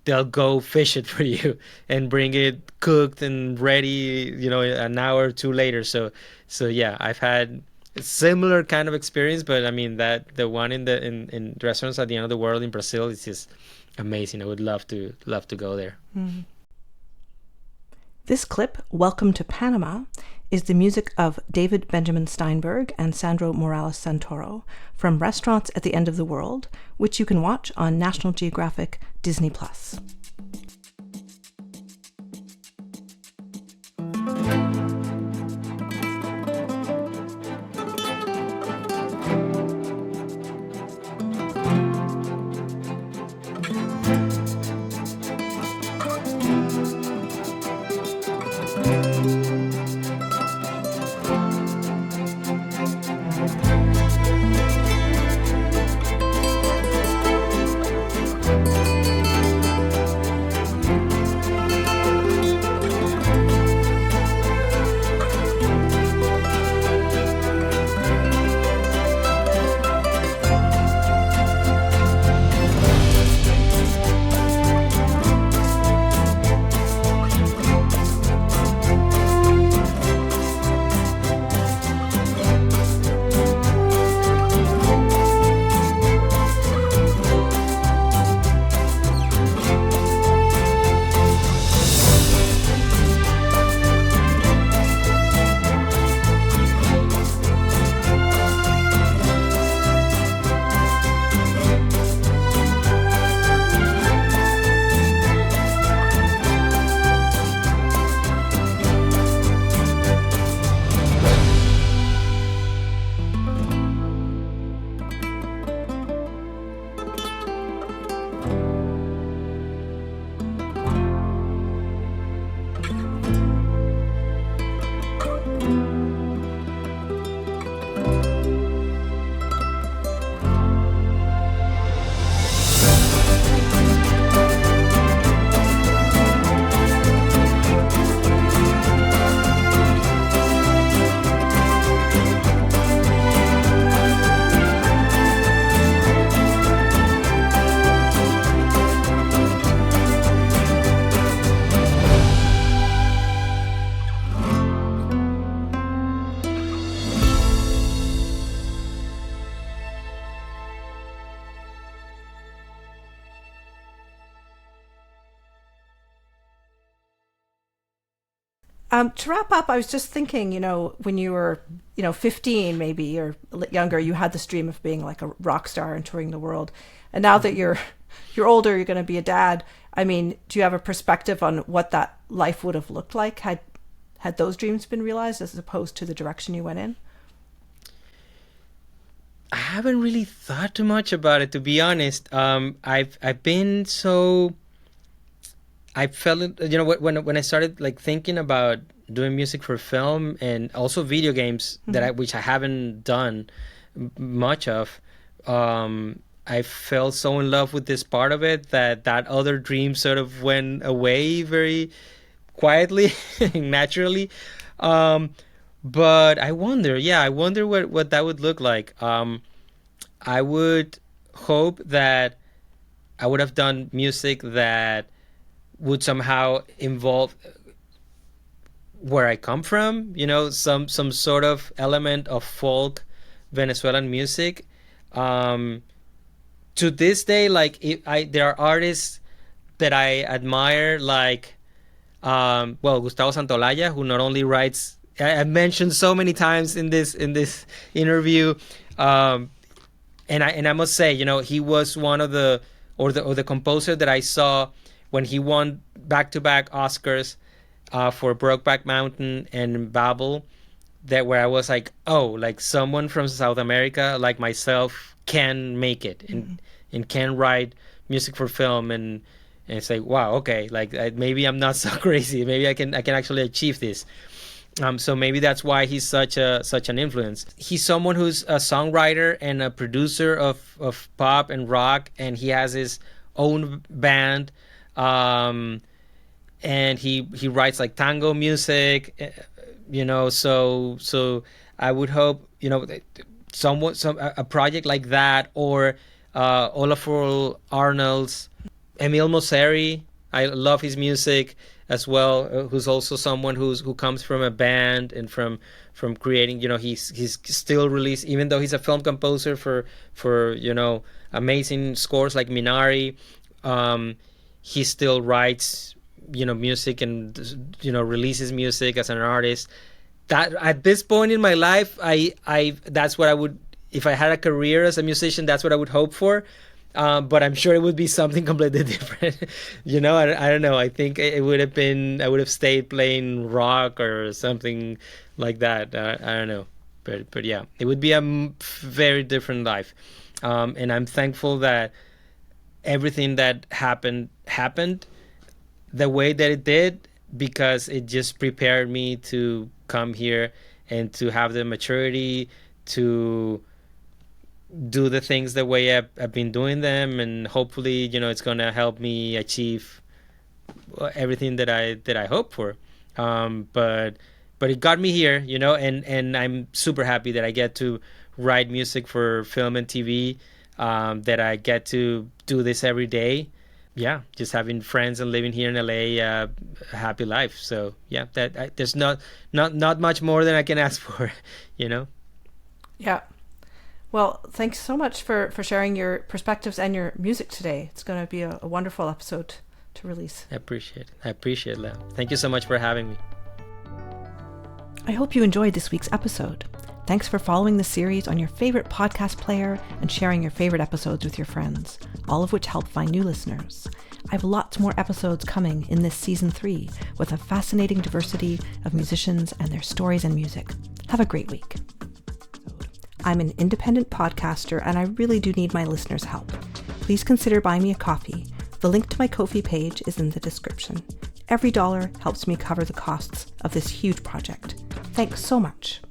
they'll go fish it for you and bring it cooked and ready, an hour or two later. So yeah, I've had a similar kind of experience, but I mean that the one in Restaurants at the End of the World in Brazil is just amazing. I would love to go there. This clip, Welcome to Panama, is the music of David Benjamin Steinberg and Sandro Morales-Santoro from Restaurants at the End of the World, which you can watch on National Geographic Disney+. To wrap up, I was just thinking, when you were, 15 maybe or younger, you had this dream of being like a rock star and touring the world. And now that you're older, you're going to be a dad. I mean, do you have a perspective on what that life would have looked like had those dreams been realized as opposed to the direction you went in? I haven't really thought too much about it, to be honest. I've been so. I felt, when I started like thinking about doing music for film and also video games which I haven't done much of. I fell so in love with this part of it that other dream sort of went away very quietly, naturally. But I wonder what that would look like. I would hope that I would have done music that would somehow involve where I come from, some sort of element of folk Venezuelan music. To this day, like there are artists that I admire, like Gustavo Santaolalla, who not only writes, I mentioned so many times in this interview, and I must say, he was one of the composer that I saw when he won back-to-back Oscars for Brokeback Mountain and Babel, where I was like, oh, like someone from South America like myself can make it and can write music for film, and it's like, wow, okay, like maybe I'm not so crazy. Maybe I can actually achieve this. So maybe that's why he's such an influence. He's someone who's a songwriter and a producer of pop and rock, and he has his own band. And he writes like tango music, so I would hope, a project like that, or Olafur Arnalds, Emil Mosseri. I love his music as well, who's also someone who comes from a band and from creating, he's still released, even though he's a film composer for amazing scores like Minari. He still writes, music and, releases music as an artist. That at this point in my life, I that's what I would, if I had a career as a musician, that's what I would hope for. But I'm sure it would be something completely different. I don't know. I think it would have been, I would have stayed playing rock or something like that. I don't know. But yeah, it would be a very different life. And I'm thankful that everything that happened the way that it did, because it just prepared me to come here and to have the maturity to do the things the way I've been doing them, and hopefully, it's gonna help me achieve everything that I hope for. But it got me here, and I'm super happy that I get to write music for film and TV, that I get to do this every day. Yeah, just having friends and living here in LA, a happy life. So yeah, there's not much more than I can ask for, Yeah. Well, thanks so much for sharing your perspectives and your music today. It's going to be a wonderful episode to release. I appreciate it, Leah. Thank you so much for having me. I hope you enjoyed this week's episode. Thanks for following the series on your favorite podcast player and sharing your favorite episodes with your friends, all of which help find new listeners. I have lots more episodes coming in this season 3 with a fascinating diversity of musicians and their stories and music. Have a great week. I'm an independent podcaster and I really do need my listeners' help. Please consider buying me a coffee. The link to my Ko-fi page is in the description. Every dollar helps me cover the costs of this huge project. Thanks so much.